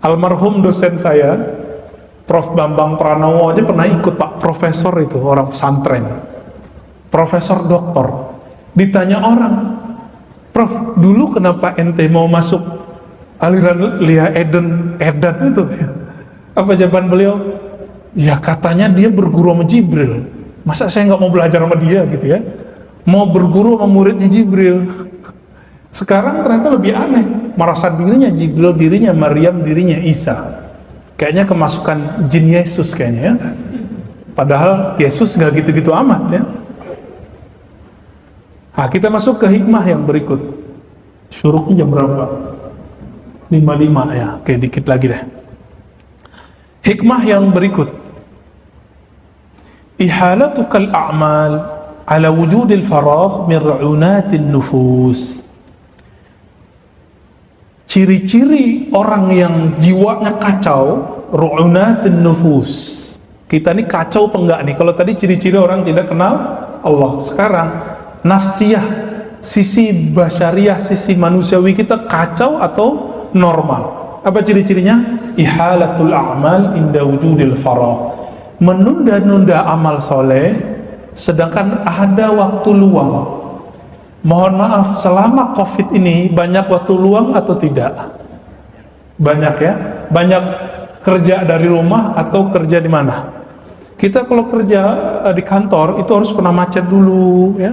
Almarhum dosen saya, Prof. Bambang Pranowo aja pernah ikut Pak Profesor itu, orang pesantren, Profesor Doktor. Ditanya orang, Prof, dulu kenapa ente mau masuk aliran Lia Eden itu? Apa jawaban beliau? Ya katanya dia berguru sama Jibril. Masa saya nggak mau belajar sama dia gitu ya? Mau berguru sama muridnya Jibril. Sekarang ternyata lebih aneh, merasa dirinya Jibril, dirinya Maryam, dirinya Isa. Kayaknya kemasukan jin Yesus kayaknya ya. Padahal Yesus nggak gitu-gitu amat ya. Nah, kita masuk ke hikmah yang berikut. Syuruknya jam berapa? 5:05 ya. Oke, dikit lagi deh. Hikmah yang berikut. Ihalatukal a'mal ala wujudil faragh min ra'unatin nufus. Ciri-ciri orang yang jiwanya kacau, ru'unatin nufus. Kita ini kacau apa enggak nih? Kalau tadi ciri-ciri orang tidak kenal Allah, sekarang nafsiyah, sisi basyariah, sisi manusiawi kita kacau atau normal? Apa ciri-cirinya? Ihalatul a'mal inda wujudil faragh. Menunda-nunda amal soleh sedangkan ada waktu luang. Mohon maaf, selama COVID ini banyak waktu luang atau tidak? Banyak ya? Banyak kerja dari rumah atau kerja di mana? Kita kalau kerja di kantor itu harus kena macet dulu ya.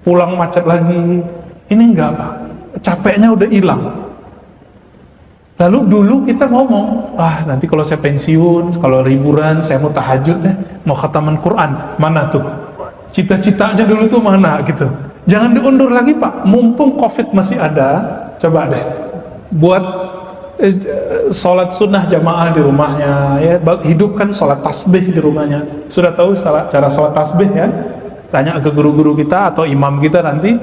Pulang macet lagi. Ini enggak Pak. Capeknya udah hilang. Lalu dulu kita ngomong, nanti kalau saya pensiun, kalau liburan, saya mau tahajud deh, mau khataman Quran. Mana tuh? Cita-citanya dulu tuh mana gitu. Jangan diundur lagi Pak, mumpung COVID masih ada. Coba deh buat sholat sunnah jamaah di rumahnya ya, hidupkan sholat tasbih di rumahnya. Sudah tahu cara sholat tasbih ya? Tanya ke guru-guru kita atau imam kita nanti,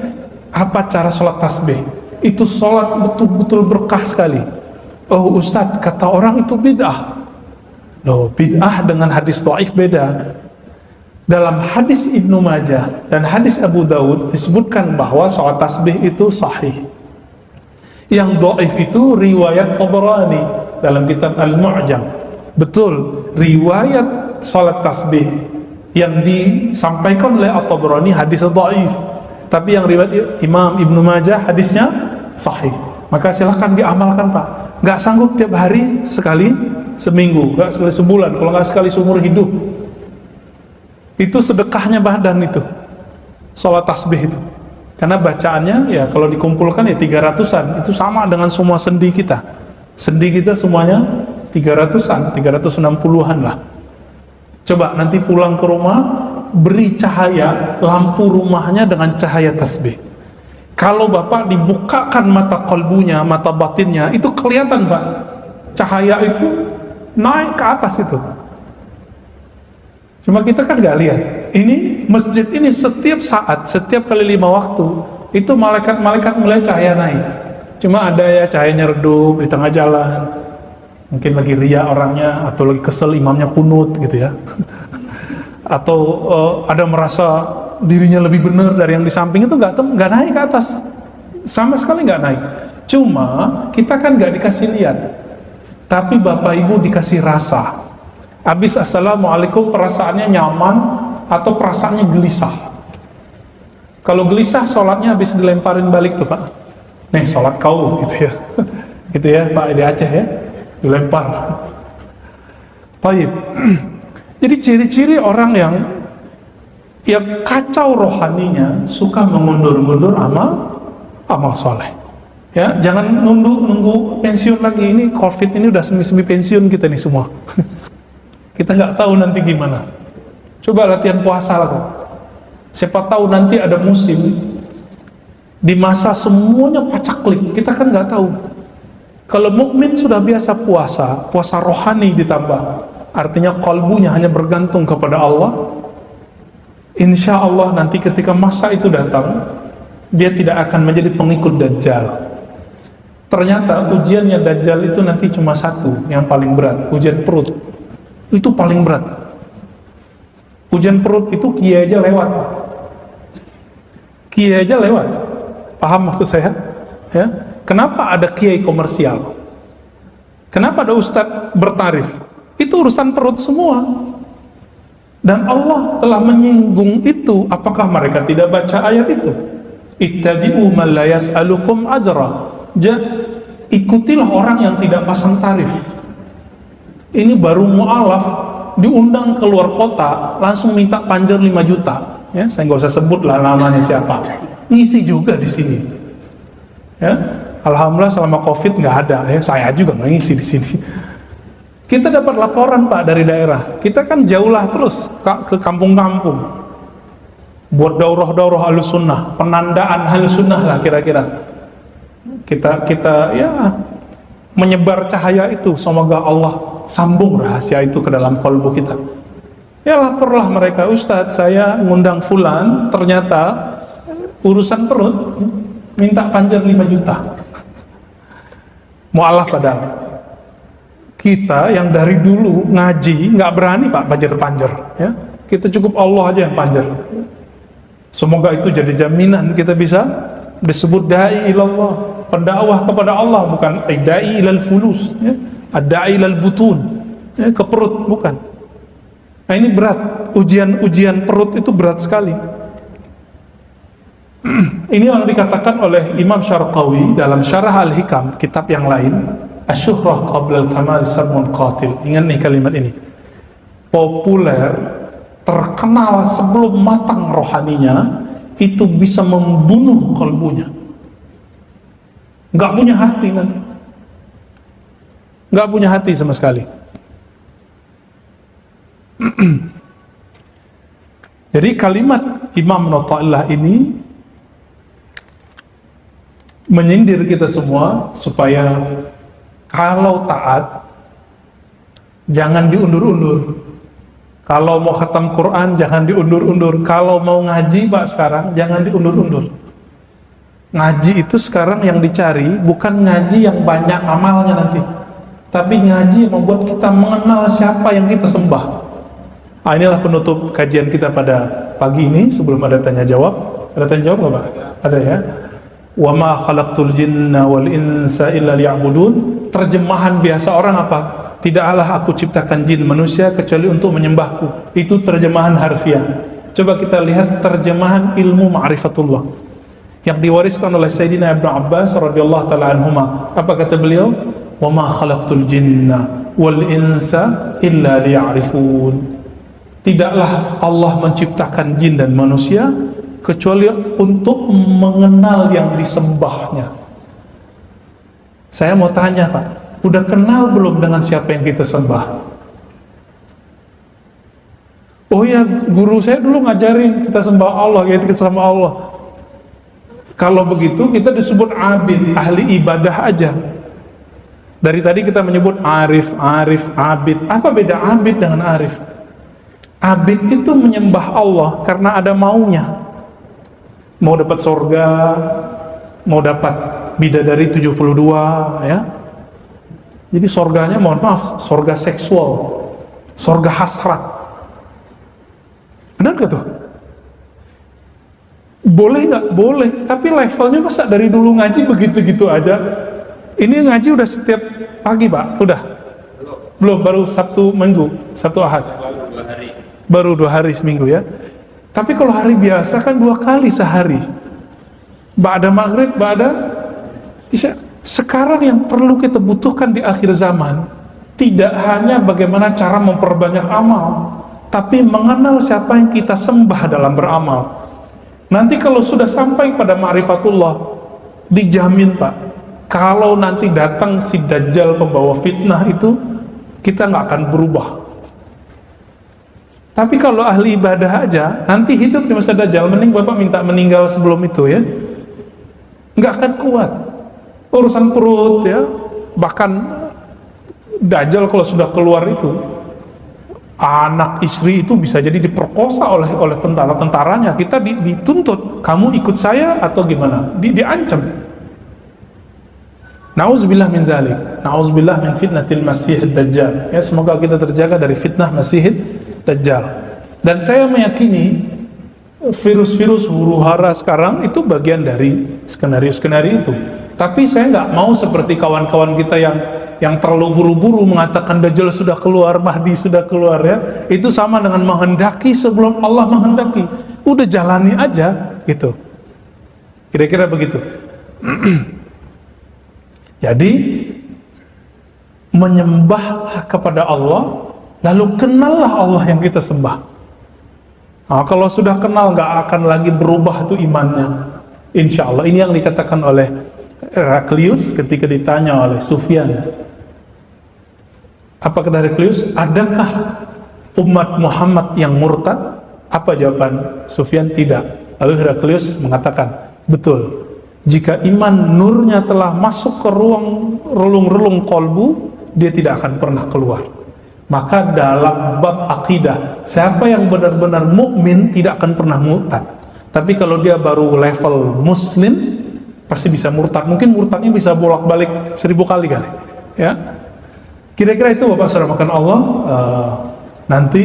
apa cara sholat tasbih? Itu sholat betul-betul berkah sekali. Oh Ustadz, kata orang itu bid'ah. Loh, bid'ah dengan hadis dhaif beda. Dalam hadis Ibnu Majah dan hadis Abu Daud disebutkan bahwa sholat tasbih itu sahih. Yang dhaif itu riwayat Tabarani dalam kitab Al-Mu'jam. Betul, riwayat sholat tasbih yang disampaikan oleh At-Tabarani hadis dhaif. Tapi yang riwayat Imam Ibnu Majah hadisnya sahih. Maka silahkan diamalkan Pak. Nggak sanggup tiap hari sekali seminggu, nggak sekali sebulan, kalau nggak sekali seumur hidup. Itu sedekahnya badan itu, sholat tasbih itu. Karena bacaannya ya kalau dikumpulkan ya 300-an, itu sama dengan semua sendi kita. Sendi kita semuanya 300-an, 360-an lah. Coba nanti pulang ke rumah, beri cahaya lampu rumahnya dengan cahaya tasbih. Kalau Bapak dibukakan mata kalbunya, mata batinnya, itu kelihatan Pak. Cahaya itu naik ke atas itu. Cuma kita kan nggak lihat. Ini masjid ini setiap saat, setiap kali 5 waktu, itu malaikat-malaikat mulai cahaya naik. Cuma ada ya cahayanya redup di tengah jalan. Mungkin lagi riya orangnya, atau lagi kesel imamnya kunut gitu ya. Atau ada merasa dirinya lebih benar dari yang di samping, itu nggak naik ke atas, sama sekali nggak naik. Cuma kita kan nggak dikasih lihat, tapi Bapak Ibu dikasih rasa. Habis assalamualaikum perasaannya nyaman atau perasaannya gelisah. Kalau gelisah sholatnya habis dilemparin balik tuh Pak. Nih sholat kau gitu ya, gitu ya Pak di Aceh ya, dilempar. Baik. Jadi ciri-ciri orang yang kacau rohaninya, suka mengundur-undur amal soleh. Ya, jangan nunggu pensiun lagi. Ini COVID ini udah semi pensiun kita nih semua. Kita nggak tahu nanti gimana. Coba latihan puasa lah kok. Siapa tahu nanti ada musim Di masa semuanya pacaklik, kita kan nggak tahu. Kalau mukmin sudah biasa puasa rohani ditambah, artinya kalbunya hanya bergantung kepada Allah. Insya Allah nanti ketika masa itu datang, dia tidak akan menjadi pengikut Dajjal. Ternyata ujiannya Dajjal itu nanti cuma satu, yang paling berat, ujian perut. Itu paling berat. Ujian perut itu kiai aja lewat. Kiai aja lewat. Paham maksud saya? Ya. Kenapa ada kiai komersial? Kenapa ada ustadz bertarif? Itu urusan perut semua. Dan Allah telah menyinggung itu. Apakah mereka tidak baca ayat itu? Ittabi'u man la yas'alukum ajra. Ikutilah orang yang tidak pasang tarif. Ini baru mu'alaf, diundang keluar kota, langsung minta panjer 5 juta. Ya, saya nggak usah sebut lah namanya siapa. Ngisi juga di sini. Ya, alhamdulillah selama COVID nggak ada. Ya, saya juga nggak ngisi di sini. Kita dapat laporan Pak dari daerah. Kita kan jauhlah terus ke kampung-kampung. Buat daurah-daurah Ahlus Sunnah, penandaan Ahlus Sunnah lah kira-kira. Kita ya menyebar cahaya itu. Semoga Allah sambung rahasia itu ke dalam kalbu kita. Ya laporlah mereka, Ustadz saya ngundang fulan, ternyata urusan perut minta panjer 5 juta. Mu'alaf padahal. Kita yang dari dulu ngaji nggak berani Pak panjer-panjer, ya. Kita cukup Allah aja yang panjer. Semoga itu jadi jaminan kita bisa disebut dai ilallah, pendakwah kepada Allah, bukan dai ilal fulus, ya. Ad-dai ilal butun, ya, ke perut, bukan. Nah ini berat, ujian perut itu berat sekali. Ini yang dikatakan oleh Imam Syarqawi dalam Syarah Al-Hikam, kitab yang lain, Asy-Syuhrah qabla al-kamal sarmun qatil. Ingat nih kalimat ini. Populer, terkenal sebelum matang rohaninya, itu bisa membunuh kalbunya. Nggak punya hati nanti. Nggak punya hati sama sekali. Jadi kalimat Imam Natta'illah ini menyindir kita semua supaya kalau taat jangan diundur-undur. Kalau mau khatam Quran jangan diundur-undur. Kalau mau ngaji Pak sekarang jangan diundur-undur. Ngaji itu sekarang yang dicari bukan ngaji yang banyak amalnya nanti, tapi ngaji yang membuat kita mengenal siapa yang kita sembah. Nah, inilah penutup kajian kita pada pagi ini sebelum ada tanya jawab. Ada tanya jawab nggak Pak? Ada ya. Wa ma khalaqtul jinna wal insa illa liya'budun. Terjemahan biasa orang apa? Tidaklah aku ciptakan jin manusia kecuali untuk menyembahku. Itu terjemahan harfiah. Coba kita lihat terjemahan ilmu ma'rifatullah yang diwariskan oleh Sayyidina Ibnu Abbas radhiyallahu taala anhuma. Apa kata beliau? Wa ma khalaqtul jinna wal insa illa liya'rifun. Tidaklah Allah menciptakan jin dan manusia kecuali untuk mengenal yang disembahnya. Saya mau tanya Pak, udah kenal belum dengan siapa yang kita sembah? Oh ya, guru saya dulu ngajarin kita sembah Allah, kita sembah Allah. Kalau begitu kita disebut abid, ahli ibadah aja. Dari tadi kita menyebut arif, abid. Apa beda abid dengan arif? Abid itu menyembah Allah karena ada maunya. Mau dapat surga, mau dapat bidadari 72, ya. Jadi surganya mohon maaf, surga seksual, surga hasrat. Benar gak tuh? Boleh nggak? Boleh. Tapi levelnya masa dari dulu ngaji begitu-gitu aja? Ini ngaji udah setiap pagi Pak? Udah? Belum, baru Sabtu Minggu, Sabtu Ahad. Baru 2 hari seminggu ya. Tapi kalau hari biasa kan 2 kali sehari. Ba'da maghrib, ba'da isya. Sekarang yang perlu kita butuhkan di akhir zaman tidak hanya bagaimana cara memperbanyak amal, tapi mengenal siapa yang kita sembah dalam beramal. Nanti kalau sudah sampai pada ma'rifatullah, dijamin Pak, kalau nanti datang si Dajjal pembawa fitnah itu, kita nggak akan berubah. Tapi kalau ahli ibadah aja, nanti hidup di masa Dajjal, mending Bapak minta meninggal sebelum itu ya. nggak akan kuat. Urusan perut ya, bahkan Dajjal kalau sudah keluar itu, anak istri itu bisa jadi diperkosa oleh tentara-tentaranya. Kita dituntut, kamu ikut saya atau gimana? Diancam. Nauzubillah min zalik. Nauzubillah min fitnatil Masih Dajjal. Ya, semoga kita terjaga dari fitnah Masih Dajjal. Dan saya meyakini virus-virus huru-hara sekarang itu bagian dari skenario-skenario itu. Tapi saya nggak mau seperti kawan-kawan kita yang terlalu buru-buru mengatakan Dajjal sudah keluar, Mahdi sudah keluar ya. Itu sama dengan menghendaki sebelum Allah menghendaki. Udah jalani aja gitu. Kira-kira begitu. Jadi menyembah kepada Allah, lalu kenallah Allah yang kita sembah. Nah, kalau sudah kenal nggak akan lagi berubah itu imannya. Insya Allah. Ini yang dikatakan oleh Heraklius ketika ditanya oleh Sufyan. Apa kata Heraklius? Adakah umat Muhammad yang murtad? Apa jawaban Sufyan? Tidak. Lalu Heraklius mengatakan, betul. Jika iman nurnya telah masuk ke ruang relung-relung kolbu, dia tidak akan pernah keluar. Maka dalam bab akidah, siapa yang benar-benar mukmin tidak akan pernah murtad. Tapi kalau dia baru level muslim, pasti bisa murtad. Mungkin murtadnya bisa bolak-balik 1000 kali. Ya, kira-kira itu Bapak saudara makan Allah. Nanti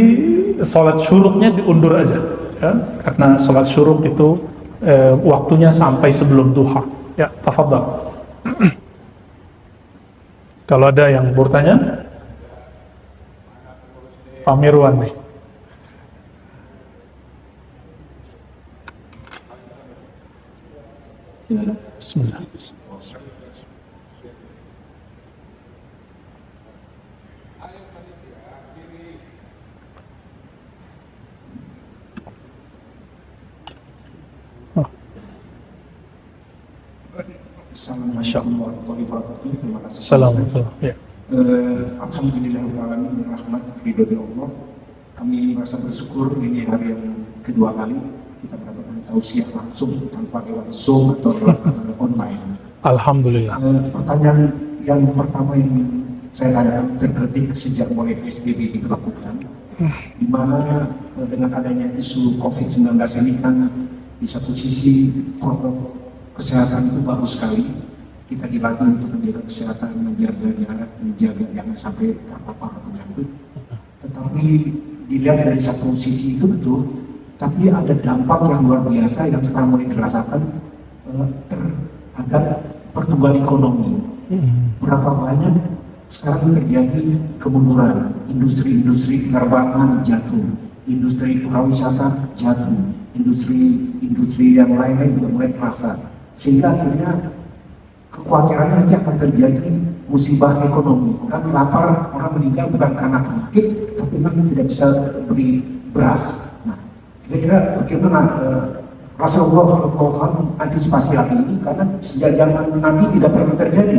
sholat syuruknya diundur aja, ya, karena sholat syuruk itu waktunya sampai sebelum duha. Ya, tafadhal. Kalau ada yang bertanya, Pak Mirwan nih. Bismillah. Assalamualaikum warahmatullahi wabarakatuh. Terima kasih. Assalamualaikum. Ya. Alhamdulillahirrahmanirrahim, rahmat ridho dari Allah. Kami merasa bersyukur ini hari yang kedua kali kita mendapatkan tausiah langsung tanpa lewat Zoom atau online. Alhamdulillah. Pertanyaan yang pertama yang saya tanyakan terkritik sejak mulai PSBB diberlakukan, di mana dengan adanya isu COVID-19 ini kan di satu sisi protokol kesehatan itu bagus sekali, kita dilatih untuk menjaga kesehatan, menjaga jarak, menjaga jangan sampai terpapar penyakit. Tetapi dilihat dari satu sisi itu betul, tapi ada dampak yang luar biasa yang sekarang mulai dirasakan terhadap pertumbuhan ekonomi. Berapa banyak sekarang terjadi kemunduran, industri-industri penerbangan jatuh, industri pariwisata jatuh, industri yang lain-lain juga mulai terasa. Sehingga akhirnya kekhawatiran nanti akan terjadi musibah ekonomi. Orang lapar, orang meninggal bukan karena penyakit, tapi memang tidak bisa beli beras. Nah, kira-kira bagaimana Rasulullah SAW antisipasi hal ini? Karena sejak zaman Nabi tidak pernah terjadi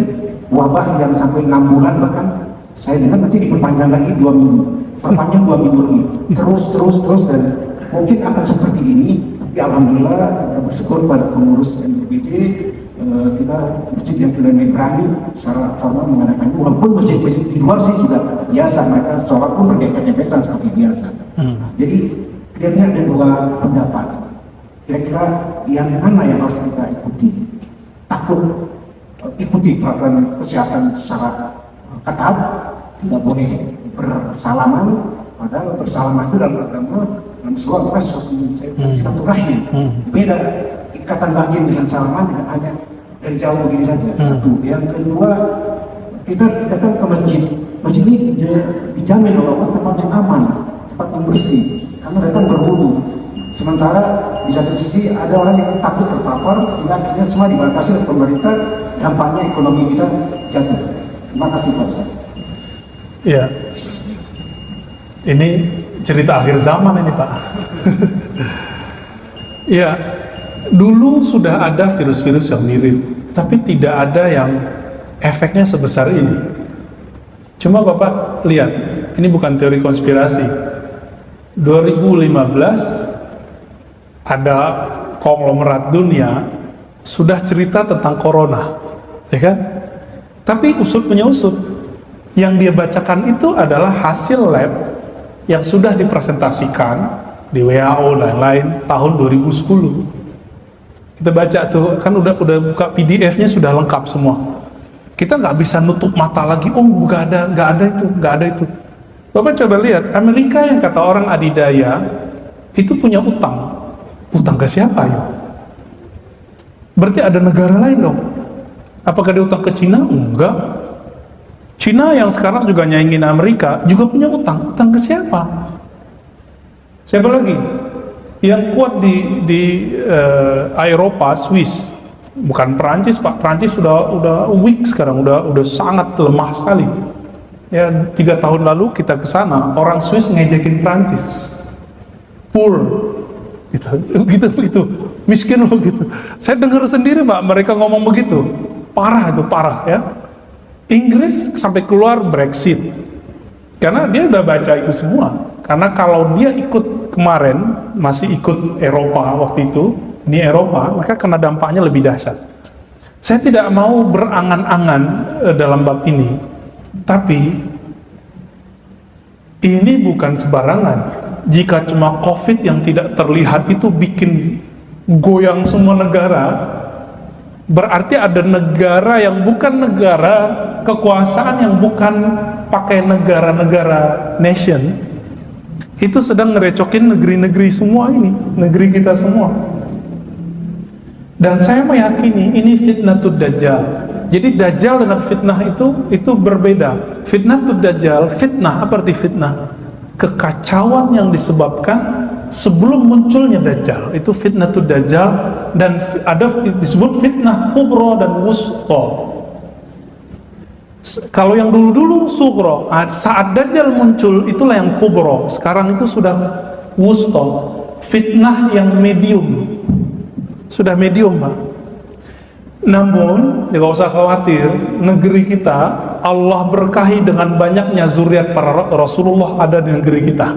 wabah yang sampai 6 bulan, bahkan saya dengar nanti diperpanjang lagi 2 minggu, perpanjang 2 minggu lagi, terus dan mungkin akan seperti ini. Tapi alhamdulillah kita bersyukur pada pengurus NUBD, kita masjid yang sudah berani secara formal mengadakan, walaupun masjid-masjid di luar sih sudah biasa, mereka sholat pun berdempet-dempetan seperti biasa. Jadi kira-kira ada 2 pendapat. Kira-kira yang mana yang harus kita ikuti? Takut ikuti peraturan kesehatan secara ketat, tidak boleh bersalaman, padahal bersalaman itu dalam agama dalam sebuah silaturahim. Beda ikatan batin dengan salaman dengan hanya dari jauh begini saja. Satu. Yang kedua, kita datang ke masjid. Masjid ini dijamin oleh Allah tempat yang aman, tempat yang bersih, karena datang berwudu. Sementara di satu sisi ada orang yang takut terpapar, sehingga akhirnya semua dibatasi oleh pemerintah, dampaknya ekonomi kita jatuh. Terima kasih Pak Ustaz. Ya, ini cerita akhir zaman ini Pak. Ya, dulu sudah ada virus-virus yang mirip, tapi tidak ada yang efeknya sebesar ini. Cuma Bapak lihat, ini bukan teori konspirasi. 2015 ada konglomerat dunia sudah cerita tentang corona, ya kan? Tapi usut punya usut, yang dia bacakan itu adalah hasil lab yang sudah dipresentasikan di WHO dan lain tahun 2010. Kita baca tuh, kan udah buka PDF-nya sudah lengkap semua. Kita nggak bisa nutup mata lagi, oh nggak ada itu. Bapak coba lihat, Amerika yang kata orang adidaya, itu punya utang ke siapa ya? Berarti ada negara lain dong. Apakah dia utang ke Cina? Enggak. Cina yang sekarang juga nyaingin Amerika juga punya utang ke siapa? Siapa lagi? Yang kuat di Eropa, Swiss, bukan Perancis Pak. Perancis udah weak sekarang, udah sangat lemah sekali. Ya 3 tahun lalu kita ke sana, orang Swiss ngejekin Perancis, poor, gitu, miskin loh gitu. Saya dengar sendiri Pak, mereka ngomong begitu, parah ya. Inggris sampai keluar Brexit, karena dia udah baca itu semua. Karena kalau dia ikut kemarin, masih ikut Eropa waktu itu, ini Eropa, maka kena dampaknya lebih dahsyat. Saya tidak mau berangan-angan dalam bab ini, tapi ini bukan sembarangan. Jika cuma COVID yang tidak terlihat itu bikin goyang semua negara, berarti ada negara yang bukan negara, kekuasaan yang bukan pakai negara-negara nation, itu sedang ngerecokin negeri-negeri semua ini, negeri kita semua. Dan saya meyakini ini fitnatud dajjal. Jadi dajjal dengan fitnah itu berbeda. Fitnatud dajjal, fitnah, apa arti fitnah? Kekacauan yang disebabkan sebelum munculnya dajjal, itu fitnatud dajjal. Dan ada disebut fitnah kubro dan wusto. Kalau yang dulu-dulu sugro, saat dajjal muncul itulah yang kubro. Sekarang itu sudah wusto, fitnah yang medium, sudah medium Pak. Namun tidak usah khawatir, negeri kita Allah berkahi dengan banyaknya zuriat para Rasulullah ada di negeri kita.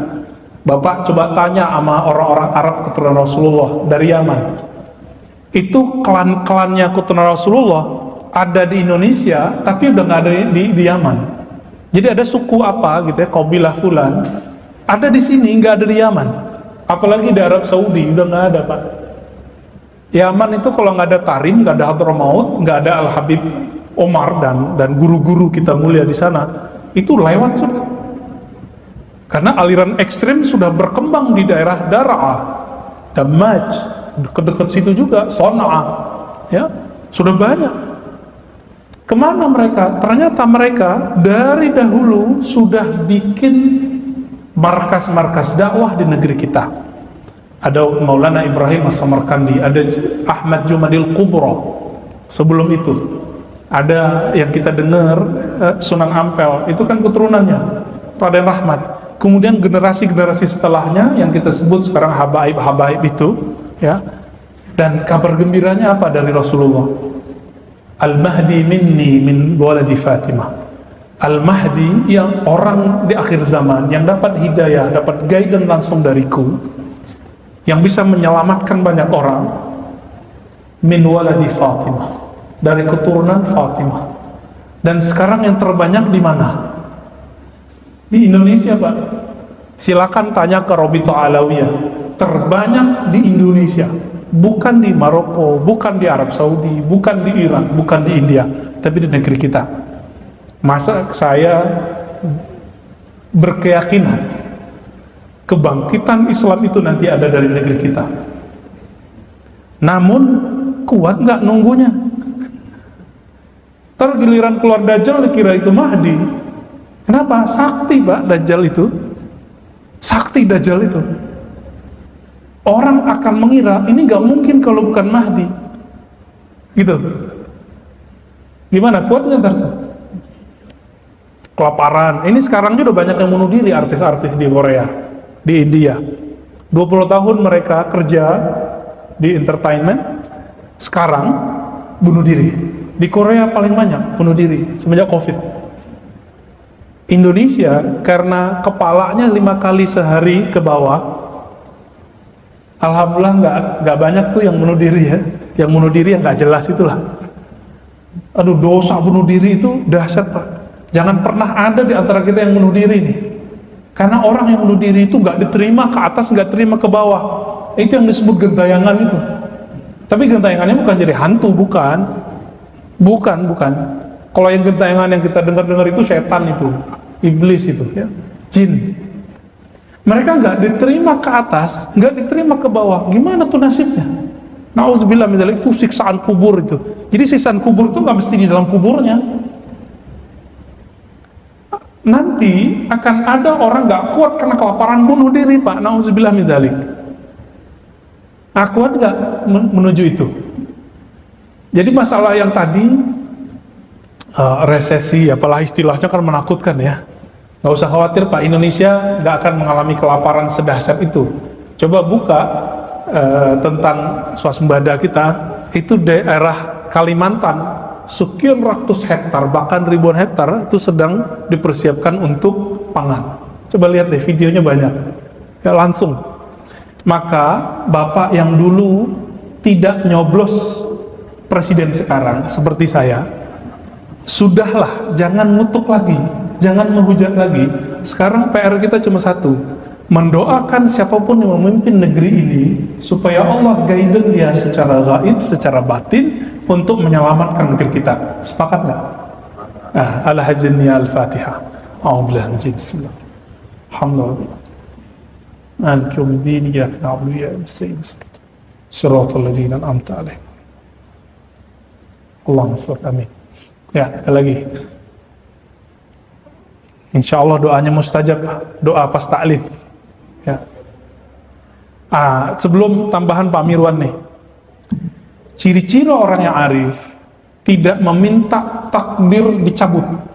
Bapak coba tanya sama orang-orang Arab keturunan Rasulullah dari Yaman, itu klan-klannya keturunan Rasulullah ada di Indonesia, tapi udah nggak ada di Yaman. Jadi ada suku apa gitu ya, kabilah fulan, ada di sini, nggak ada di Yaman. Apalagi di Arab Saudi udah nggak ada Pak. Yaman itu kalau nggak ada Tarim, nggak ada Hadramaut, nggak ada Al Habib Omar dan guru-guru kita mulia di sana, itu lewat sudah. Karena aliran ekstrim sudah berkembang di daerah Dara'ah, Damaj, dekat-dekat situ juga, Son'a, ya sudah banyak. Kemana mereka? Ternyata mereka dari dahulu sudah bikin markas-markas dakwah di negeri kita. Ada Maulana Ibrahim As-Samarkandi, ada Ahmad Jumadil Kubro. Sebelum itu ada yang kita dengar Sunan Ampel, itu kan keturunannya Raden Rahmat. Kemudian generasi-generasi setelahnya yang kita sebut sekarang habaib-habaib itu, ya. Dan kabar gembiranya apa dari Rasulullah? Al-Mahdi minni min waladi Fatimah. Al-Mahdi yang orang di akhir zaman yang dapat hidayah, dapat guidance langsung dariku, yang bisa menyelamatkan banyak orang, min waladi Fatimah, dari keturunan Fatimah. Dan sekarang yang terbanyak di mana? Di Indonesia Pak. Silakan tanya ke Robito Alawiyah, terbanyak di Indonesia, bukan di Maroko, bukan di Arab Saudi, bukan di Irak, bukan di India, tapi di negeri kita. Masa saya berkeyakinan kebangkitan Islam itu nanti ada dari negeri kita? Namun kuat nggak nunggunya? Ntar giliran keluar Dajjal dikira itu Mahdi. Kenapa? Sakti Pak Dajjal itu. Sakti Dajjal itu. Orang akan mengira ini nggak mungkin kalau bukan Mahdi. Gitu. Gimana? Kuat nggak ntar tuh? Kelaparan. Ini sekarang juga banyak yang bunuh diri, artis-artis di Korea, di India. 20 tahun mereka kerja di entertainment, sekarang bunuh diri. Di Korea paling banyak bunuh diri semenjak COVID. Indonesia karena kepalanya 5 kali sehari ke bawah, alhamdulillah nggak banyak tuh yang bunuh diri ya. Yang bunuh diri yang nggak jelas itulah. Aduh, dosa bunuh diri itu dahsyat Pak. Jangan pernah ada di antara kita yang bunuh diri nih. Karena orang yang bunuh diri itu nggak diterima ke atas, nggak terima ke bawah. Itu yang disebut gentayangan itu. Tapi gentayangannya bukan jadi hantu, bukan. Kalau yang gentayangan yang kita dengar itu setan itu, iblis itu, ya, jin. Mereka nggak diterima ke atas, nggak diterima ke bawah. Gimana tuh nasibnya? Nauzubillah misalnya itu siksaan kubur itu. Jadi siksaan kubur itu nggak mesti di dalam kuburnya. Nanti akan ada orang nggak kuat karena kelaparan bunuh diri Pak. Nauzubillah min dzalik. Kuat nggak menuju itu? Jadi masalah yang tadi resesi, apalah istilahnya kan menakutkan ya. Nggak usah khawatir Pak, Indonesia nggak akan mengalami kelaparan sedahsyat itu. Coba buka tentang swasembada kita, itu daerah Kalimantan sekian ratus hektar bahkan ribuan hektar itu sedang dipersiapkan untuk pangan. Coba lihat deh videonya banyak ya, langsung. Maka bapak yang dulu tidak nyoblos presiden sekarang seperti saya, sudahlah, jangan ngutuk lagi, jangan menghujat lagi. Sekarang PR kita cuma satu, mendoakan siapapun yang memimpin negeri ini supaya Allah guide dia secara gaib, secara batin untuk menyelamatkan negeri kita. Sepakat nggak? Al-Hazinni Al-Fatihah. A'udzubillahi minasy Bismillah. Alhamdulillah. Maliki yaumiddin, iyyaka na'budu wa iyyaka nasta'in. Shiratal ladzina an'amta 'alaihim. Allahumma shalli amin. Ya, ada lagi. Insya Allah doanya mustajab, doa pas ta'lim. Ya. Sebelum tambahan Pak Mirwan nih, ciri-ciri orang yang arif tidak meminta takdir dicabut.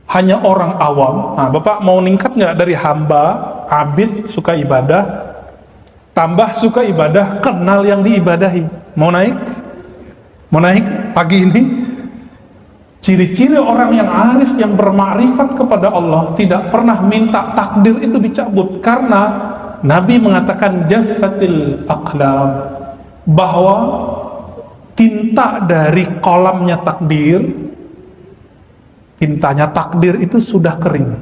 Hanya orang awam. Bapak mau ningkat nggak dari hamba, abid, suka ibadah, tambah suka ibadah, kenal yang diibadahi. Mau naik? Mau naik pagi ini? Ciri-ciri orang yang arif, yang bermakrifat kepada Allah tidak pernah minta takdir itu dicabut, karena Nabi mengatakan jaffatil aqlam, bahwa tinta dari kolamnya takdir, tintanya takdir itu sudah kering.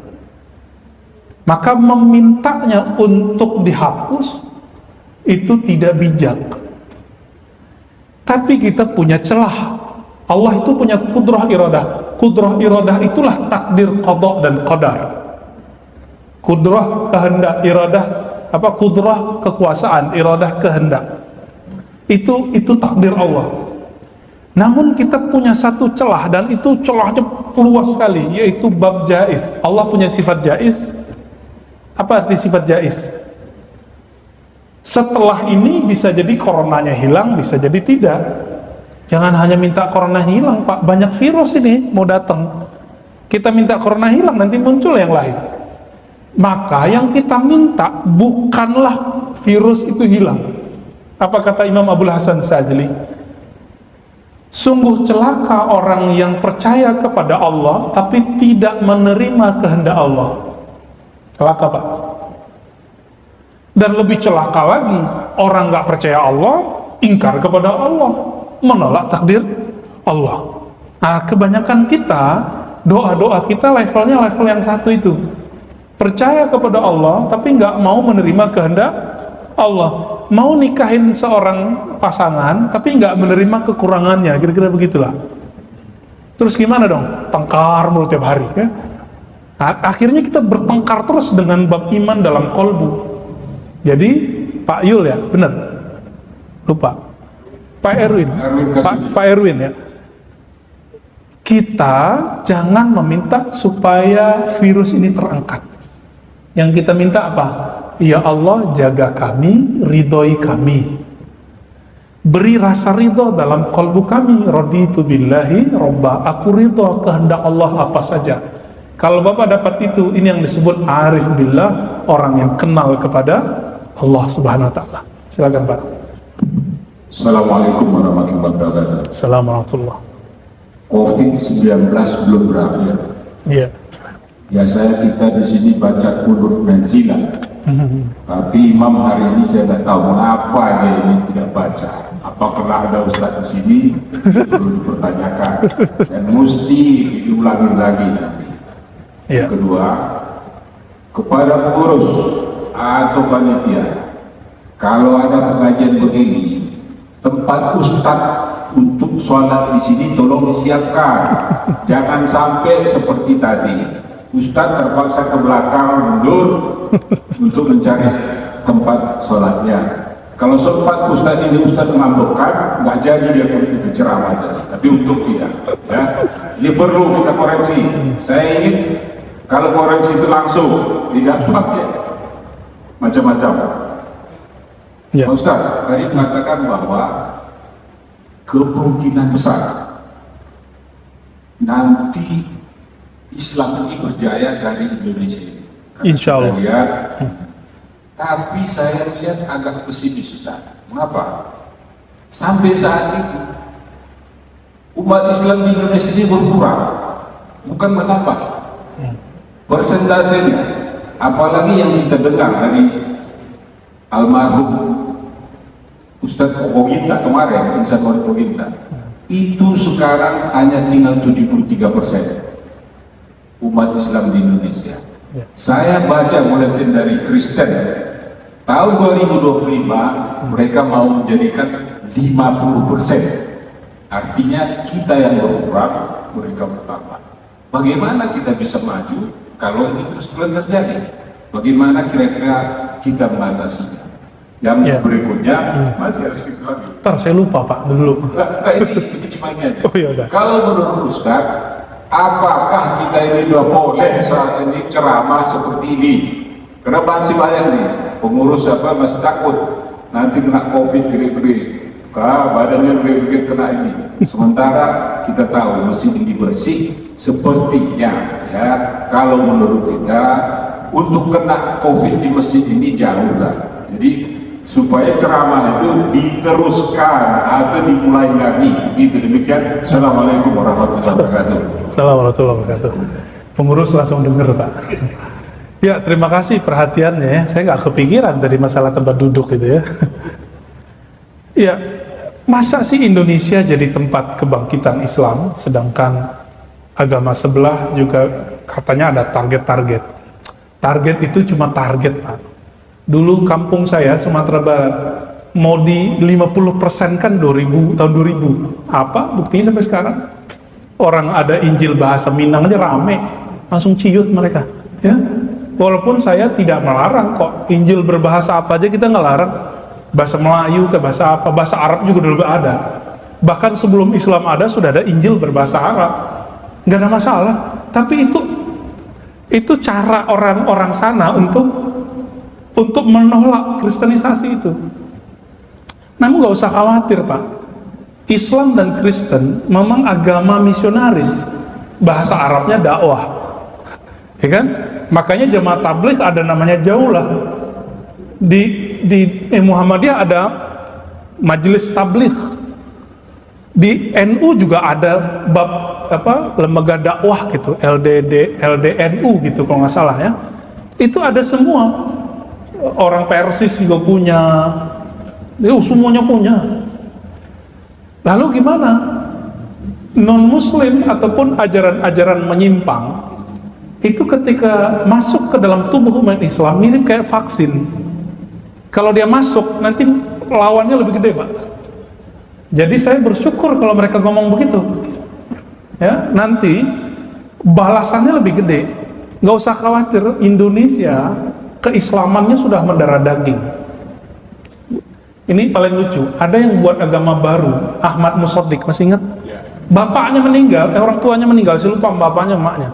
Maka memintanya untuk dihapus itu tidak bijak. Tapi kita punya celah. Allah itu punya kudrah iradah. Kudrah iradah itulah takdir qada dan qadar. Kudrah kehendak, iradah kudrah kekuasaan, iradah kehendak. Itu takdir Allah. Namun kita punya satu celah, dan itu celahnya luas sekali, yaitu bab jaiz. Allah punya sifat jaiz. Apa arti sifat jaiz? Setelah ini bisa jadi coronanya hilang, bisa jadi tidak. Jangan hanya minta corona hilang Pak, banyak virus ini mau datang. Kita minta corona hilang, nanti muncul yang lain. Maka yang kita minta bukanlah virus itu hilang. Apa kata Imam Abul Hasan Sadzili? Sungguh celaka orang yang percaya kepada Allah tapi tidak menerima kehendak Allah. Celaka Pak. Dan lebih celaka lagi, orang nggak percaya Allah, ingkar kepada Allah, menolak takdir Allah. Kebanyakan kita, doa-doa kita levelnya level yang satu itu. Percaya kepada Allah, tapi nggak mau menerima kehendak Allah. Mau nikahin seorang pasangan, tapi nggak menerima kekurangannya, kira-kira begitulah. Terus gimana dong? Tengkar mulu tiap hari, ya? Akhirnya kita bertengkar terus dengan bab iman dalam kolbu. Jadi, Pak Yul ya, benar? Lupa. Pak Erwin, Pak Erwin ya. Kita jangan meminta supaya virus ini terangkat. Yang kita minta apa? Ya Allah, jaga kami, ridhoi kami. Beri rasa ridho dalam kalbu kami. Raditu billahi robba. Aku ridho kehendak Allah apa saja. Kalau Bapak dapat itu, ini yang disebut arif billah, orang yang kenal kepada Allah Subhanahu wa taala. Silakan Pak. Assalamualaikum warahmatullahi wabarakatuh. Assalamualaikum. COVID-19 belum berakhir. Iya. Biasanya kita di sini baca kunut menzilah. Tapi Imam hari ini saya tidak tahu apa aja ini tidak baca. apakah ada ustaz di sini perlu dipertanyakan dan mesti diulangi lagi. Ya. Yang kedua, kepada pengurus atau panitia, kalau ada pengajian begini, tempat ustaz untuk sholat di sini tolong disiapkan. Jangan sampai seperti tadi, ustaz terpaksa ke belakang mundur untuk mencari tempat sholatnya. Kalau sempat ustaz ini ustaz mengambekkan, nggak jadi dia itu ceramah tadi. Tapi untuk tidak, ya. Ini perlu kita koreksi. Saya ingin kalau koreksi itu langsung, tidak pakai macam-macam. Ya. Pak Ustaz tadi mengatakan bahwa kemungkinan besar nanti Islam ini berjaya dari Indonesia. Insya Allah. Lihat, tapi saya lihat agak pesimis, Ustaz. Mengapa? Sampai saat ini umat Islam di Indonesia ini berkurang, bukan bertambah. Persentasenya, apalagi yang kita dengar dari almarhum Ustadz Poginta kemarin, Insan Poginta, itu sekarang hanya tinggal 73% umat Islam di Indonesia. Ya. Saya baca buletin dari Kristen tahun 2025 mereka mau menjadikan 50%. Artinya kita yang berkurang, mereka bertambah. Bagaimana kita bisa maju kalau ini terus terjadi? Bagaimana kira-kira kita mengatasinya? Yang Ya. berikutnya masih harus kita lagi. Ntar saya lupa Pak dulu. Ini cuma ini aja. Oh, ya udah. Kalau menurut Ustaz, apakah kita ini sudah boleh saat ini ceramah seperti ini? Karena masih banyak nih pengurus masih takut nanti kena COVID gede-gede, badannya gede-gede kena ini. Sementara kita tahu mesin ini bersih, sepertinya ya kalau menurut kita untuk kena COVID di masjid ini jauh lah. Jadi supaya ceramah itu diteruskan atau dimulai lagi. Itu demikian. Assalamualaikum warahmatullahi wabarakatuh. Assalamualaikum warahmatullahi wabarakatuh. Pengurus langsung dengar Pak. Ya, terima kasih perhatiannya ya. Saya nggak kepikiran dari masalah tempat duduk itu ya. Ya, masa sih Indonesia jadi tempat kebangkitan Islam, sedangkan agama sebelah juga katanya ada target-target. Target itu cuma target Pak. Dulu kampung saya Sumatera Barat mau di 50% kan tahun 2000. Apa buktinya sampai sekarang? Orang ada Injil bahasa Minang aja rame, langsung ciut mereka, ya. Walaupun saya tidak melarang kok, Injil berbahasa apa aja kita nggak larang. Bahasa Melayu ke bahasa apa, bahasa Arab juga dulu ada. Bahkan sebelum Islam ada sudah ada Injil berbahasa Arab, nggak ada masalah. Tapi itu cara orang-orang sana untuk menolak kristenisasi itu. Namun nggak usah khawatir Pak, Islam dan Kristen memang agama misionaris, bahasa Arabnya dakwah, ya kan? Makanya jemaah tabligh ada namanya Jaulah. Di Muhammadiyah ada majelis tabligh. Di NU juga ada bab lembaga dakwah gitu, LDNU gitu kalau nggak salah ya. Itu ada semua. Orang Persis juga punya, semuanya punya. Lalu gimana? Non-Muslim ataupun ajaran-ajaran menyimpang itu ketika masuk ke dalam tubuh umat Islam mirip kayak vaksin. Kalau dia masuk nanti lawannya lebih gede Pak. Jadi saya bersyukur kalau mereka ngomong begitu. Ya, nanti balasannya lebih gede. Nggak usah khawatir, Indonesia keislamannya sudah mendarah daging. Ini paling lucu, ada yang buat agama baru, Ahmad Musaddiq, masih ingat? Bapaknya meninggal, orang tuanya meninggal, saya lupa bapaknya emaknya.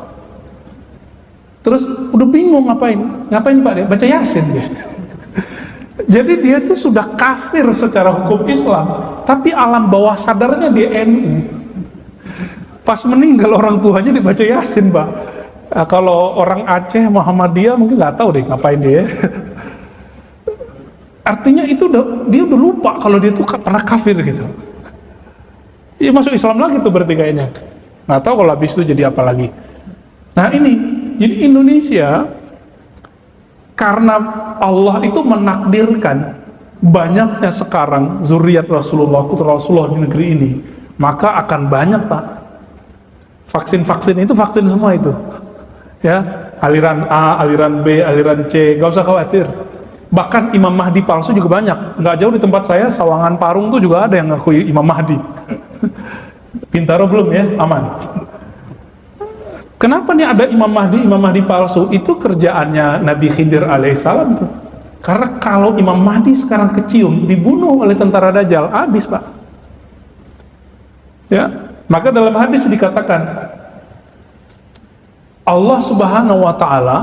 Terus udah bingung ngapain Pak dia? Baca Yasin dia. Jadi dia tuh sudah kafir secara hukum Islam, tapi alam bawah sadarnya dia NU. Pas meninggal orang tuanya dibaca Yasin Pak. Nah, kalau orang Aceh Muhammadiyah mungkin nggak tahu deh ngapain dia. Artinya itu dia udah lupa kalau dia tuh pernah kafir gitu. Iya masuk Islam lagi tuh berarti kayaknya. Nggak tahu kalau habis itu jadi apa lagi. Nah ini, jadi Indonesia karena Allah itu menakdirkan banyaknya sekarang zuriat Rasulullah, putra Rasulullah di negeri ini, maka akan banyak Pak. Vaksin-vaksin itu vaksin semua itu. Ya, aliran A, aliran B, aliran C, gak usah khawatir. Bahkan Imam Mahdi palsu juga banyak. Nggak jauh di tempat saya, Sawangan Parung tuh juga ada yang ngaku Imam Mahdi. Bintaro belum ya, aman. Kenapa nih ada Imam Mahdi palsu? Itu kerjaannya Nabi Khidir alaihissalam tuh. Karena kalau Imam Mahdi sekarang kecium, dibunuh oleh tentara Dajjal, habis Pak. Ya, maka dalam hadis dikatakan Allah Subhanahu wa taala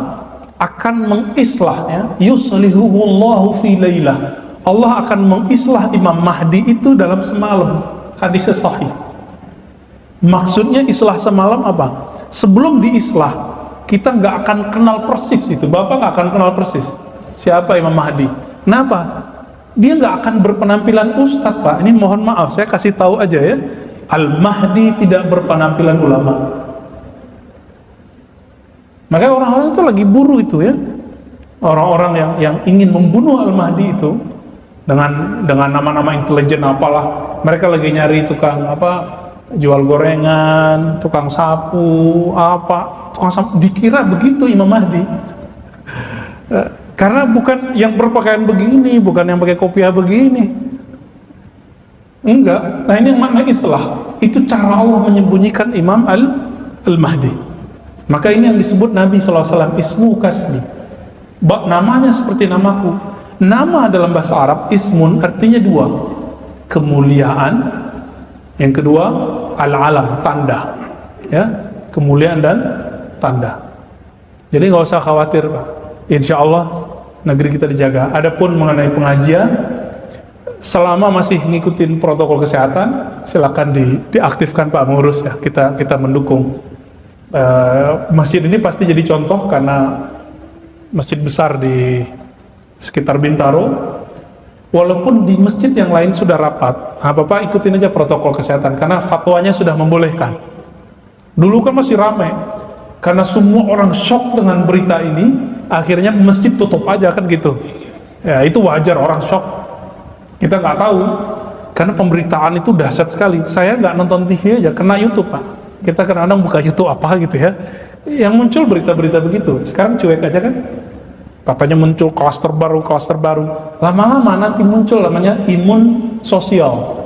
akan mengislahnya, yuslihuhullahu fi lailah. Allah akan mengislah Imam Mahdi itu dalam semalam. Hadisnya sahih. Maksudnya islah semalam apa? Sebelum diislah, kita nggak akan kenal persis itu. Bapak nggak akan kenal persis siapa Imam Mahdi. Kenapa? Dia nggak akan berpenampilan ustadz Pak. Ini mohon maaf, saya kasih tahu aja ya. Al-Mahdi tidak berpenampilan ulama. Makanya orang-orang itu lagi buru itu ya. Orang-orang yang ingin membunuh Al-Mahdi itu dengan nama-nama intelijen apalah. Mereka lagi nyari tukang jual gorengan, tukang sapu, tukang sapu, dikira begitu Imam Mahdi. Karena bukan yang berpakaian begini, bukan yang pakai kopiah begini. Enggak. Nah ini yang makna islah. Itu cara Allah menyembunyikan Imam Al-Mahdi. Maka ini yang disebut Nabi SAW, ismu kasmi. Namanya seperti namaku. Nama dalam bahasa Arab, ismun artinya dua. Kemuliaan. Yang kedua, al-alam, tanda. Ya, kemuliaan dan tanda. Jadi nggak usah khawatir Pak. Insya Allah negeri kita dijaga. Adapun mengenai pengajian, selama masih ngikutin protokol kesehatan, silakan diaktifkan Pak Mengurus ya. Kita mendukung. Masjid ini pasti jadi contoh karena masjid besar di sekitar Bintaro. Walaupun di masjid yang lain sudah rapat, Bapak ikutin aja protokol kesehatan karena fatwanya sudah membolehkan. Dulu kan masih ramai karena semua orang shock dengan berita ini, akhirnya masjid tutup aja kan gitu. Ya itu wajar orang shock. Kita nggak tahu karena pemberitaan itu dahsyat sekali. Saya nggak nonton TV aja, kena YouTube Pak. Kita kadang-kadang buka YouTube apa gitu ya, yang muncul berita-berita begitu. Sekarang cuek aja kan, katanya muncul klaster baru. Lama-lama nanti muncul namanya imun sosial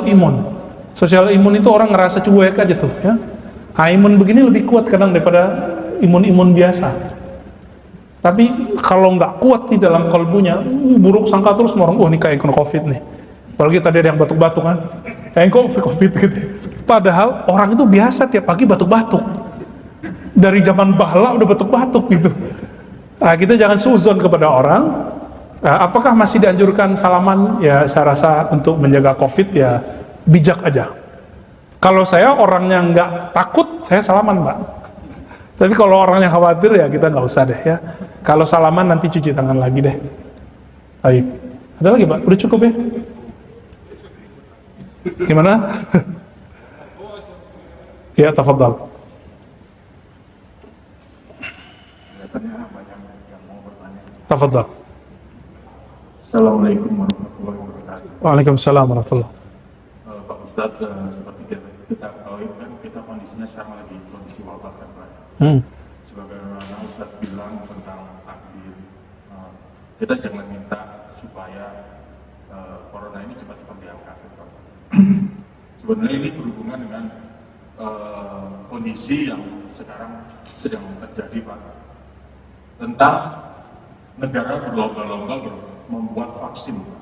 imun itu orang ngerasa cuek aja tuh ya. Imun begini lebih kuat kadang daripada imun biasa. Tapi kalau nggak kuat di dalam kalbunya, buruk sangka terus orang, ini kayak kena COVID nih. Apalagi tadi ada yang batuk-batuk kan, kayak COVID gitu. Padahal orang itu biasa tiap pagi batuk-batuk. Dari zaman bahla udah batuk-batuk gitu. Nah, kita jangan suzon kepada orang. Apakah masih dianjurkan salaman? Ya saya rasa untuk menjaga COVID ya bijak aja. Kalau saya orangnya nggak takut, saya salaman Pak. Tapi kalau orangnya khawatir ya kita nggak usah deh ya. Kalau salaman nanti cuci tangan lagi deh. Baik. Ada lagi Pak? Udah cukup ya? Gimana? Ya, tafadhal. Tafadhal. Assalamualaikum warahmatullahi wabarakatuh. Waalaikumsalam warahmatullahi. Pak Ustadz, seperti kita ketahui kan kita kondisinya sekarang lagi kondisi wabah kan Pak. Sebagaimana Ustadz bilang tentang takdir, kita jangan minta supaya corona ini cepat-cepat diangkat Pak. Sebenarnya ini berhubungan dengan kondisi yang sekarang sedang terjadi Pak, tentang negara berlomba-lomba membuat vaksin Pak.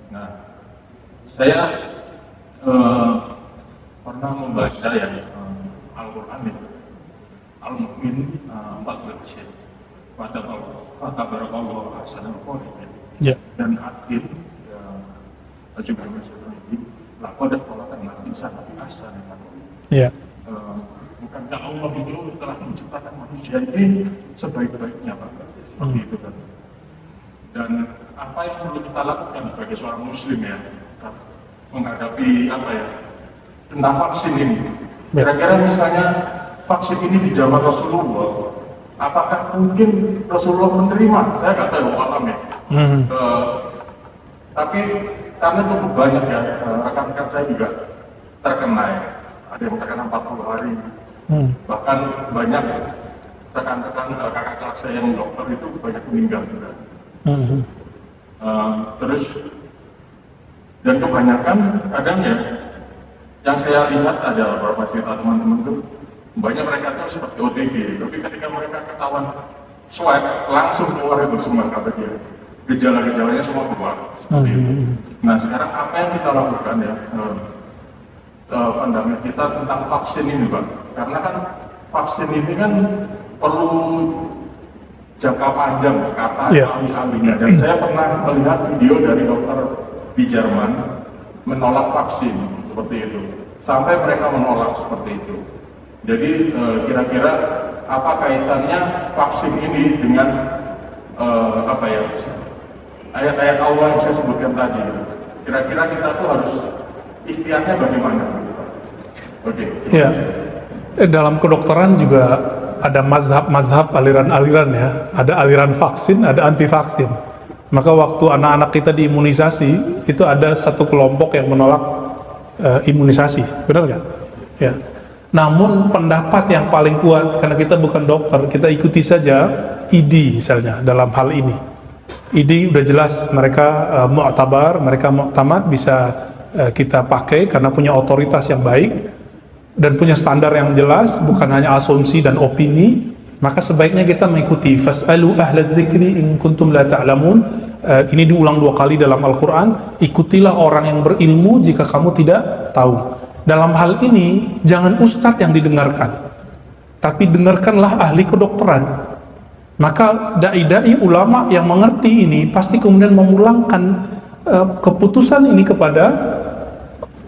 Nah, saya pernah membaca ya Al-Quran itu Al-Mu'min 14 pada Barakallahu Ahsanul Khaliqin dan akhir juga ini laqad khalaqnal insana fi ahsani taqwim. Bukankah Allah itu telah menciptakan manusia ini sebaik-baiknya Pak? Seperti itu kan. Dan apa yang perlu kita lakukan sebagai seorang muslim ya menghadapi tentang vaksin ini? Kira-kira misalnya vaksin ini di zaman Rasulullah, apakah mungkin Rasulullah menerima? Saya nggak tahu alam ya. Tapi karena cukup banyak ya, rekan-rekan saya juga terkena ya. Ada yang terkena 40 hari. Bahkan banyak rekan-rekan kakak kelas saya yang dokter itu banyak meninggal juga. Terus dan kebanyakan kadang ya yang saya lihat ada beberapa cerita teman-teman tuh banyak mereka tuh seperti OTG, tapi ketika mereka ketahuan swab langsung keluar itu semua kata dia, gejala-gejalanya semua keluar. Nah sekarang apa yang kita lakukan ya, pandangan kita tentang vaksin ini Pak, karena kan vaksin ini kan perlu jangka panjang kata ahli-ahlinya, dan saya pernah melihat video dari dokter di Jerman menolak vaksin seperti itu, sampai mereka menolak seperti itu. Jadi kira-kira apa kaitannya vaksin ini dengan apa ya, ayat-ayat Allah yang saya sebutkan tadi? Kira-kira kita tuh harus ikhtiarnya bagaimana? Oke. Ya, dalam kedokteran juga ada mazhab aliran-aliran ya. Ada aliran vaksin, ada anti vaksin. Maka waktu anak-anak kita diimunisasi, itu ada satu kelompok yang menolak imunisasi, benar nggak? Ya. Namun pendapat yang paling kuat, karena kita bukan dokter, kita ikuti saja ID misalnya dalam hal ini. ID udah jelas mereka mu'tabar, mereka mu'tamad, bisa kita pakai karena punya otoritas yang baik dan punya standar yang jelas, bukan hanya asumsi dan opini. Maka sebaiknya kita mengikuti fas'alu ahlaz zikri in kuntum la ta'lamun. Ini diulang 2 kali dalam Al-Quran. Ikutilah orang yang berilmu jika kamu tidak tahu. Dalam hal ini jangan ustadz yang didengarkan, tapi dengarkanlah ahli kedokteran. Maka dai-dai ulama yang mengerti ini pasti kemudian memulangkan keputusan ini kepada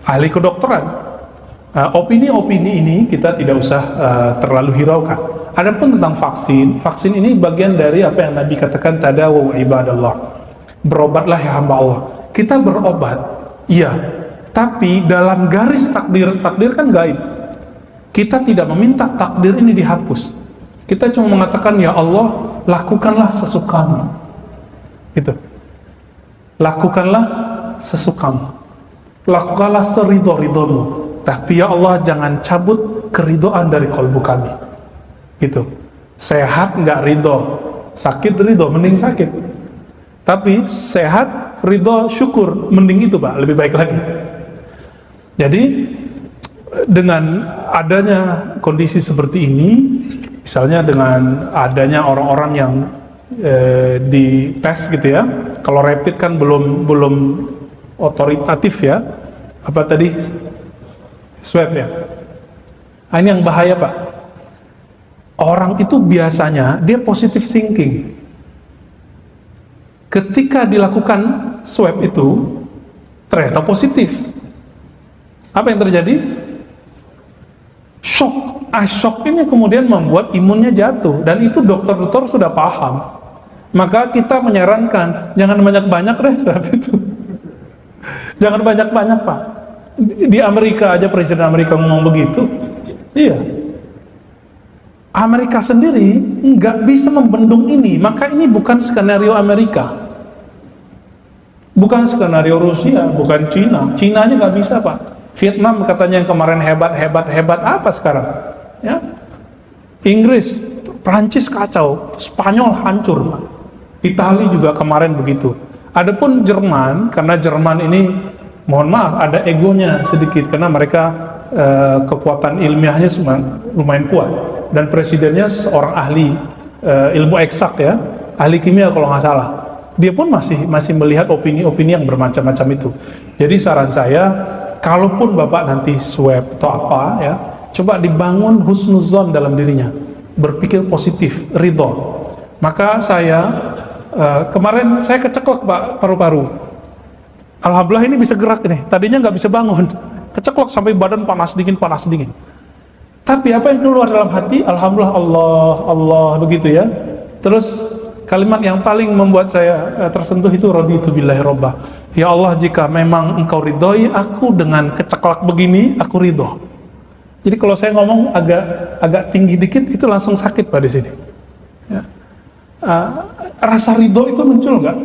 ahli kedokteran. Opini-opini ini kita tidak usah terlalu hiraukan. Adapun tentang vaksin, vaksin ini bagian dari apa yang Nabi katakan, tadawu ibadallah, berobatlah ya hamba Allah. Kita berobat, iya, tapi dalam garis takdir kan gaib. Kita tidak meminta takdir ini dihapus. Kita cuma mengatakan, ya Allah, lakukanlah sesukamu. Gitu. Lakukanlah sesukamu. Lakukanlah seridho-ridhomu. Tapi ya Allah, jangan cabut keridhaan dari kalbu kami. Gitu. Sehat nggak ridho, sakit ridho, mending sakit. Tapi sehat, ridho, syukur, mending itu Pak, lebih baik lagi. Jadi dengan adanya kondisi seperti ini, misalnya dengan adanya orang-orang yang dites gitu ya, kalau rapid kan belum otoritatif ya, apa tadi, swab ya. Nah, ini yang bahaya Pak. Orang itu biasanya dia positive thinking. Ketika dilakukan swab itu ternyata positif. Apa yang terjadi? Shock. Shock ini kemudian membuat imunnya jatuh, dan itu dokter-dokter sudah paham. Maka kita menyarankan jangan banyak-banyak deh swab itu. Jangan banyak-banyak Pak. Di Amerika aja Presiden Amerika ngomong begitu. Iya. Amerika sendiri nggak bisa membendung ini, maka ini bukan skenario Amerika, bukan skenario Rusia, bukan Cina. Cina aja nggak bisa Pak. Vietnam katanya yang kemarin hebat apa sekarang? Ya, Inggris, Prancis kacau, Spanyol hancur, Pak. Italia juga kemarin begitu. Adapun Jerman, karena Jerman ini, mohon maaf, ada egonya sedikit karena mereka kekuatan ilmiahnya lumayan kuat. Dan presidennya seorang ahli ilmu eksak ya, ahli kimia kalau nggak salah. Dia pun masih melihat opini-opini yang bermacam-macam itu. Jadi saran saya, kalaupun Bapak nanti swab atau apa ya, coba dibangun husnuzon dalam dirinya, berpikir positif, ridho. Maka saya kemarin saya keceklek Pak paru-paru. Alhamdulillah ini bisa gerak nih. Tadinya nggak bisa bangun, keceklek sampai badan panas dingin. Tapi apa yang keluar dalam hati? Alhamdulillah, Allah begitu ya. Terus kalimat yang paling membuat saya tersentuh itu raditu billahi robba. Ya Allah, jika memang Engkau ridhoi aku dengan keceklak begini, aku ridho. Jadi kalau saya ngomong agak tinggi dikit itu langsung sakit Pak di sini. Ya. Rasa ridho itu muncul nggak?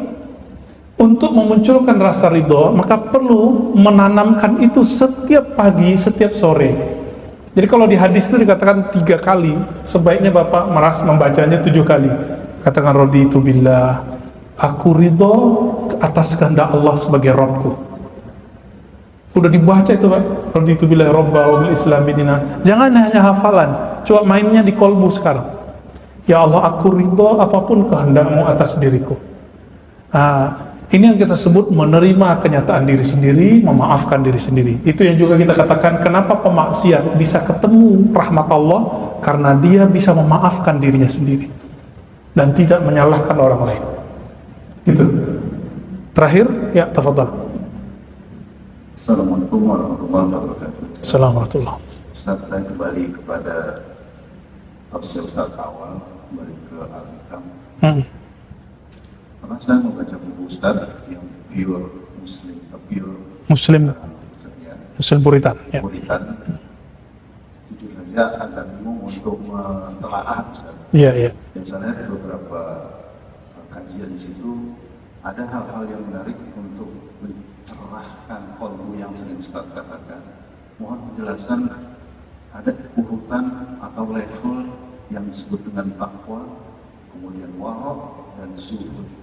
Untuk memunculkan rasa ridho, maka perlu menanamkan itu setiap pagi, setiap sore. Jadi kalau di hadis itu dikatakan 3 kali, sebaiknya Bapak membacanya 7 kali. Katakan raditu billah, aku ridho atas kehendak Allah sebagai Rabbku. Udah dibaca itu Pak, raditu billah Rabba wa bil Islam dinina. Jangan hanya hafalan, coba mainnya di kolbu sekarang. Ya Allah, aku ridho apapun kehendakmu atas diriku. Ini yang kita sebut menerima kenyataan diri sendiri, memaafkan diri sendiri. Itu yang juga kita katakan kenapa pemaksiat bisa ketemu rahmat Allah, karena dia bisa memaafkan dirinya sendiri dan tidak menyalahkan orang lain. Gitu. Terakhir, ya tafadhal. Assalamualaikum warahmatullahi wabarakatuh. Assalamualaikum. Ustaz, saya kembali kepada Ustaz awal, kembali ke Al-Hikam. Karena saya membaca buku Ustaz yang pure Muslim Puritan, ya. Puritan. Jujur saja agak bingung untuk mentelaah Ustaz. Iya, iya. Dan saya lihat beberapa kajian di situ ada hal-hal yang menarik untuk mencerahkan kolbu yang sering Ustaz katakan. Mohon penjelasan, ada urutan atau level yang disebut dengan takwa, kemudian wara dan zuhud.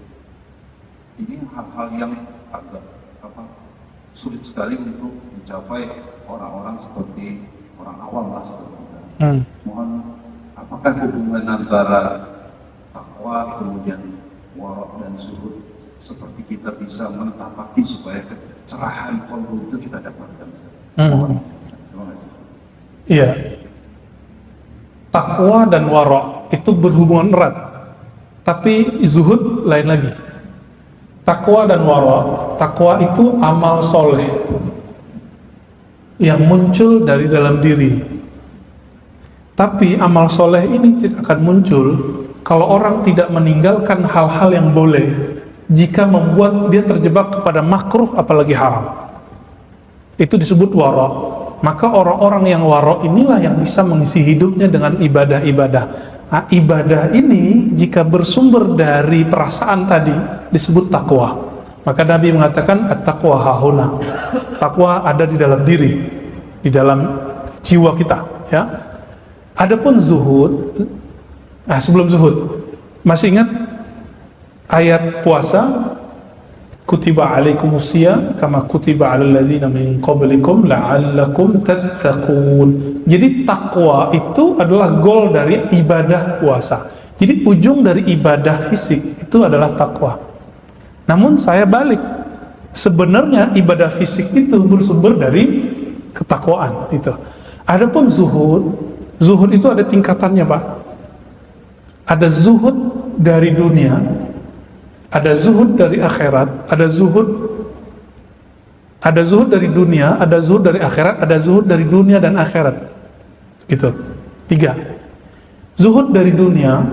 Ini hal-hal yang agak sulit sekali untuk dicapai orang-orang seperti orang awam lah seperti kita. Mohon, apakah hubungan antara takwa kemudian wara dan zuhud seperti kita bisa mentapaki supaya kecerahan kolbu itu kita dapatkan? Mohon, terima kasih. Iya. Takwa dan wara itu berhubungan erat, tapi zuhud lain lagi. Takwa dan wara, takwa itu amal soleh yang muncul dari dalam diri. Tapi amal soleh ini tidak akan muncul kalau orang tidak meninggalkan hal-hal yang boleh, jika membuat dia terjebak kepada makruh apalagi haram. Itu disebut wara. Maka orang-orang yang wara inilah yang bisa mengisi hidupnya dengan ibadah-ibadah. Nah, ibadah ini jika bersumber dari perasaan tadi disebut takwa. Maka Nabi mengatakan at-taqwa hahuna. Takwa ada di dalam diri, di dalam jiwa kita, ya. Adapun zuhud, sebelum zuhud, masih ingat ayat puasa? Kutiba alaikumusiyam kama kutiba alal ladzina min qablikum la'allakum tattaqun. Jadi takwa itu adalah goal dari ibadah puasa. Jadi ujung dari ibadah fisik itu adalah takwa. Namun saya balik, sebenarnya ibadah fisik itu bersumber dari ketakwaan itu. Adapun zuhud itu ada tingkatannya, Pak. Ada zuhud dari dunia, ada zuhud dari akhirat, ada zuhud dari dunia, ada zuhud dari akhirat, ada zuhud dari dunia dan akhirat. Gitu. 3. Zuhud dari dunia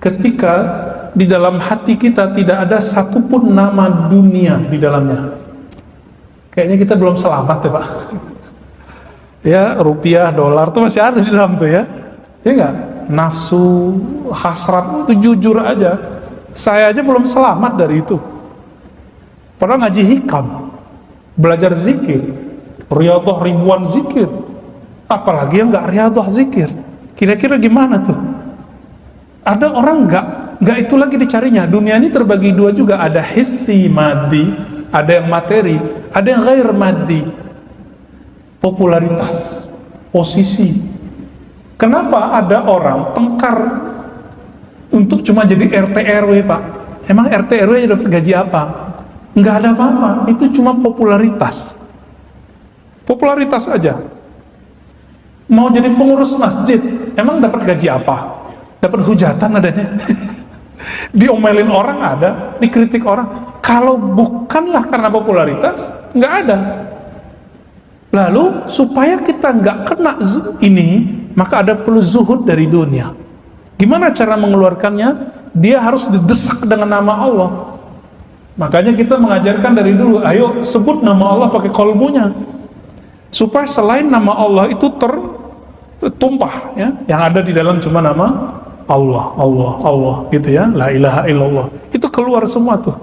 ketika di dalam hati kita tidak ada satupun nama dunia di dalamnya. Kayaknya kita belum selamat ya Pak. Ya, rupiah, dolar tuh masih ada di dalam tuh ya. Ya enggak? Nafsu, hasrat itu jujur aja. Saya aja belum selamat dari itu. Padahal ngaji hikam, belajar zikir, riyadhah ribuan zikir. Apalagi yang nggak riyadhah zikir. Kira-kira gimana tuh? Ada orang nggak itu lagi dicarinya. Dunia ini terbagi 2 juga. Ada hissi maddi, ada yang materi, ada yang ghair maddi. Popularitas, posisi. Kenapa ada orang tengkar untuk cuma jadi RT RW, Pak? Emang RT RW dapat gaji apa? Nggak ada apa-apa, itu cuma popularitas. Popularitas aja. Mau jadi pengurus masjid, emang dapat gaji apa? Dapat hujatan adanya. Diomelin orang ada, dikritik orang. Kalau bukanlah karena popularitas, nggak ada. Lalu supaya kita nggak kena ini, maka ada perlu zuhud dari dunia. Gimana cara mengeluarkannya? Dia harus didesak dengan nama Allah. Makanya kita mengajarkan dari dulu, ayo sebut nama Allah pakai kolbunya, supaya selain nama Allah itu tertumpah, ya, yang ada di dalam cuma nama Allah, Allah, Allah, gitu ya, la ilaha illallah. Itu keluar semua tuh.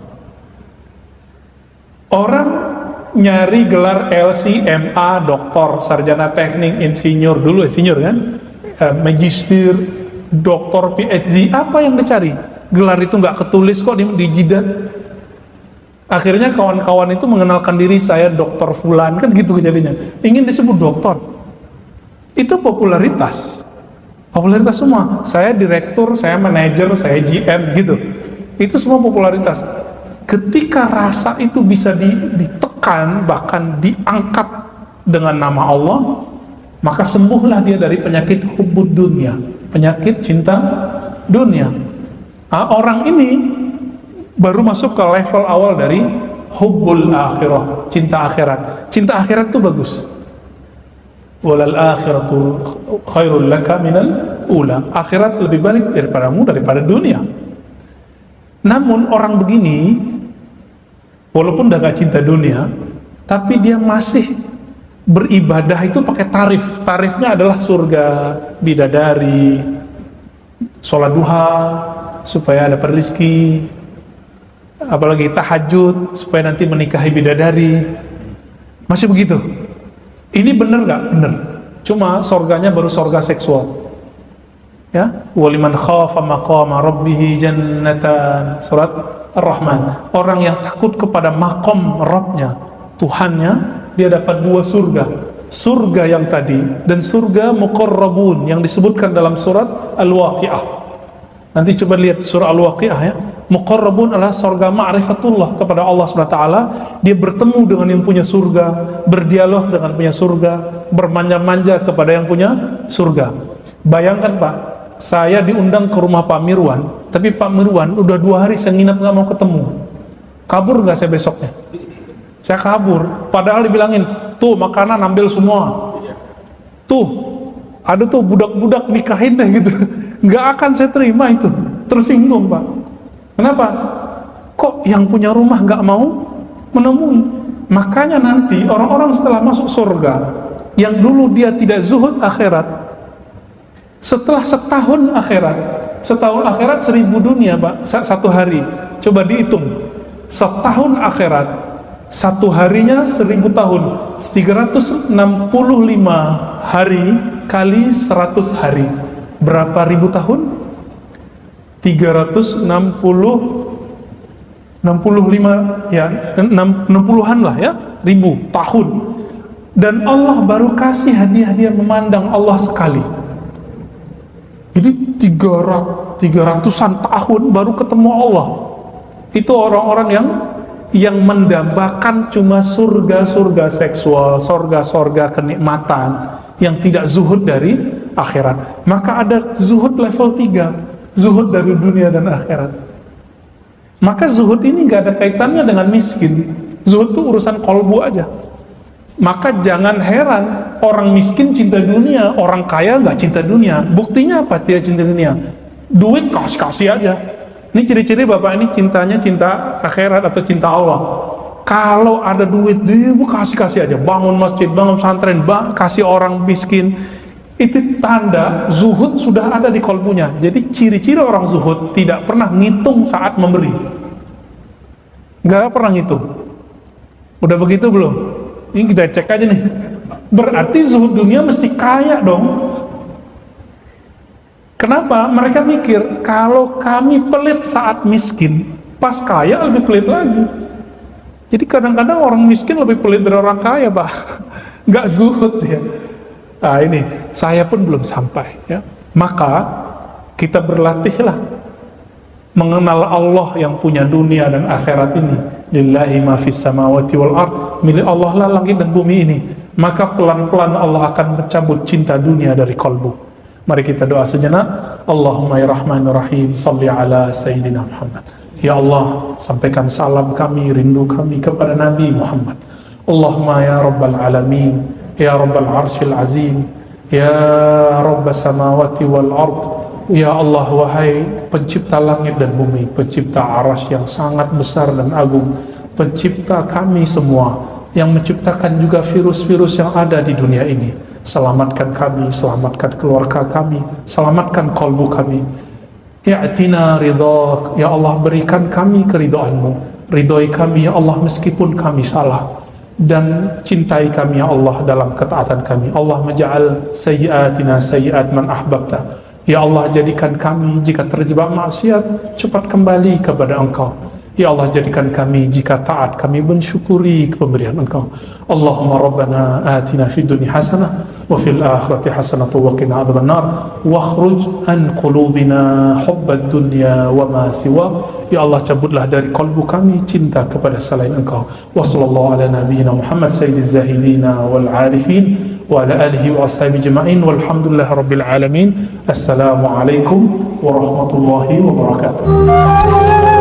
Orang nyari gelar LC, MA, doktor, sarjana teknik, insinyur, dulu insinyur kan, magister, doktor, PhD, apa yang dicari? Gelar itu nggak ketulis kok di jidat. Akhirnya kawan-kawan itu mengenalkan diri, saya dokter fulan, kan gitu jadinya. Ingin disebut dokter. Itu popularitas semua. Saya direktur, saya manajer, saya GM gitu. Itu semua popularitas. Ketika rasa itu bisa ditekan, bahkan diangkat dengan nama Allah, maka sembuhlah dia dari penyakit hubbud dunia, penyakit cinta dunia. Orang ini baru masuk ke level awal dari hubbul akhirah, cinta akhirat. Cinta akhirat itu bagus. Walal akhiratu khairul laka minal ula. Akhirat lebih baik daripada dunia. Namun orang begini, walaupun udah gak cinta dunia, tapi dia masih beribadah itu pakai tarif. Tarifnya adalah surga, bidadari, sholat duha supaya dapat rezeki, apalagi tahajud supaya nanti menikahi bidadari. Masih begitu. Ini benar gak? Benar. Cuma surganya baru surga seksual. Ya, waliman khafa maqama rabbih jannatan, surat Ar-Rahman. Orang yang takut kepada maqam Rabbnya, Tuhannya, dia dapat 2 surga. Surga yang tadi dan surga muqarrabun yang disebutkan dalam surat Al-Waqi'ah. Nanti coba lihat surah Al-Waqi'ah ya. Muqarrabun adalah surga ma'rifatullah kepada Allah SWT. Dia bertemu dengan yang punya surga, berdialog dengan punya surga, bermanja-manja kepada yang punya surga. Bayangkan Pak, saya diundang ke rumah Pak Mirwan, tapi Pak Mirwan udah 2 hari saya nginap gak mau ketemu. Kabur gak saya besoknya? Saya kabur, padahal dibilangin, tuh makanan ambil semua, tuh ada tuh budak-budak nikahin deh gitu. Gak akan saya terima itu, tersinggung Pak. Kenapa? Kok yang punya rumah gak mau menemui? Makanya nanti orang-orang setelah masuk surga, yang dulu dia tidak zuhud akhirat, setelah setahun akhirat 1000 dunia Pak, 1 hari. Coba dihitung, setahun akhirat, 1 harinya 1000 tahun, 365 hari kali 100 hari, berapa ribu tahun? 365 ya, 60-an lah ya, ribu tahun. Dan Allah baru kasih hadiah memandang Allah sekali. Jadi 300-an tahun baru ketemu Allah. Itu orang-orang yang mendambakan cuma surga-surga seksual, surga-surga kenikmatan, yang tidak zuhud dari akhirat. Maka ada zuhud level 3, zuhud dari dunia dan akhirat. Maka zuhud ini gak ada kaitannya dengan miskin. Zuhud itu urusan kolbu aja. Maka jangan heran orang miskin cinta dunia, orang kaya gak cinta dunia. Buktinya apa tidak cinta dunia? Duit kasih-kasih aja. Ini ciri-ciri bapak ini cintanya cinta akhirat atau cinta Allah. Kalau ada duit, dia kasih-kasih aja. Bangun masjid, bangun pesantren, kasih orang miskin. Itu tanda zuhud sudah ada di kolbunya. Jadi ciri-ciri orang zuhud tidak pernah ngitung saat memberi. Gak pernah ngitung. Udah begitu belum? Ini kita cek aja nih. Berarti zuhud dunia mesti kaya dong. Kenapa? Mereka mikir kalau kami pelit saat miskin, pas kaya lebih pelit lagi. Jadi kadang-kadang orang miskin lebih pelit dari orang kaya Pak. Gak zuhud ya. Nah ini, saya pun belum sampai ya. Maka kita berlatihlah mengenal Allah yang punya dunia dan akhirat ini. Lillahi ma fis samawati wal ard, milik Allah lah langit dan bumi ini. Maka pelan-pelan Allah akan mencabut cinta dunia dari kalbu. Mari kita doa sejenak. Allahumma ya Rahmanir Rahim, salli ala Sayyidina Muhammad. Ya Allah, sampaikan salam kami, rindu kami kepada Nabi Muhammad. Allahumma ya Rabbal Alamin, ya Rabbal Arshil Azim, ya Rabbas Samawati wal Ard. Ya Allah, wahai pencipta langit dan bumi, pencipta arasy yang sangat besar dan agung, pencipta kami semua, yang menciptakan juga virus-virus yang ada di dunia ini. Selamatkan kami, selamatkan keluarga kami, selamatkan kalbu kami. I'tina ridhak, ya Allah, berikan kami keridhaan-Mu. ridhoi kami ya Allah meskipun kami salah, dan cintai kami ya Allah dalam ketaatan kami. Allah maj'al sayyiatina sayyiat man ahbabta. Ya Allah, jadikan kami jika terjebak maksiat cepat kembali kepada Engkau. Ya Allah, jadikan kami jika taat kami mensyukuri pemberian Engkau. Allahumma rabbana atina fid dunya hasanah wa fil akhirati hasanah wa qina adzabannar wakhruj an qulubina hubbad dunya wa ma siwa. Ya Allah, cabutlah dari kalbu kami cinta kepada selain Engkau. Wa sallallahu ala nabiyyina Muhammad sayyidiz zahidina wal arifin wa ala alihi wa ashabihi ajma'in walhamdulillahi rabbil alamin. Assalamu alaikum warahmatullahi wabarakatuh.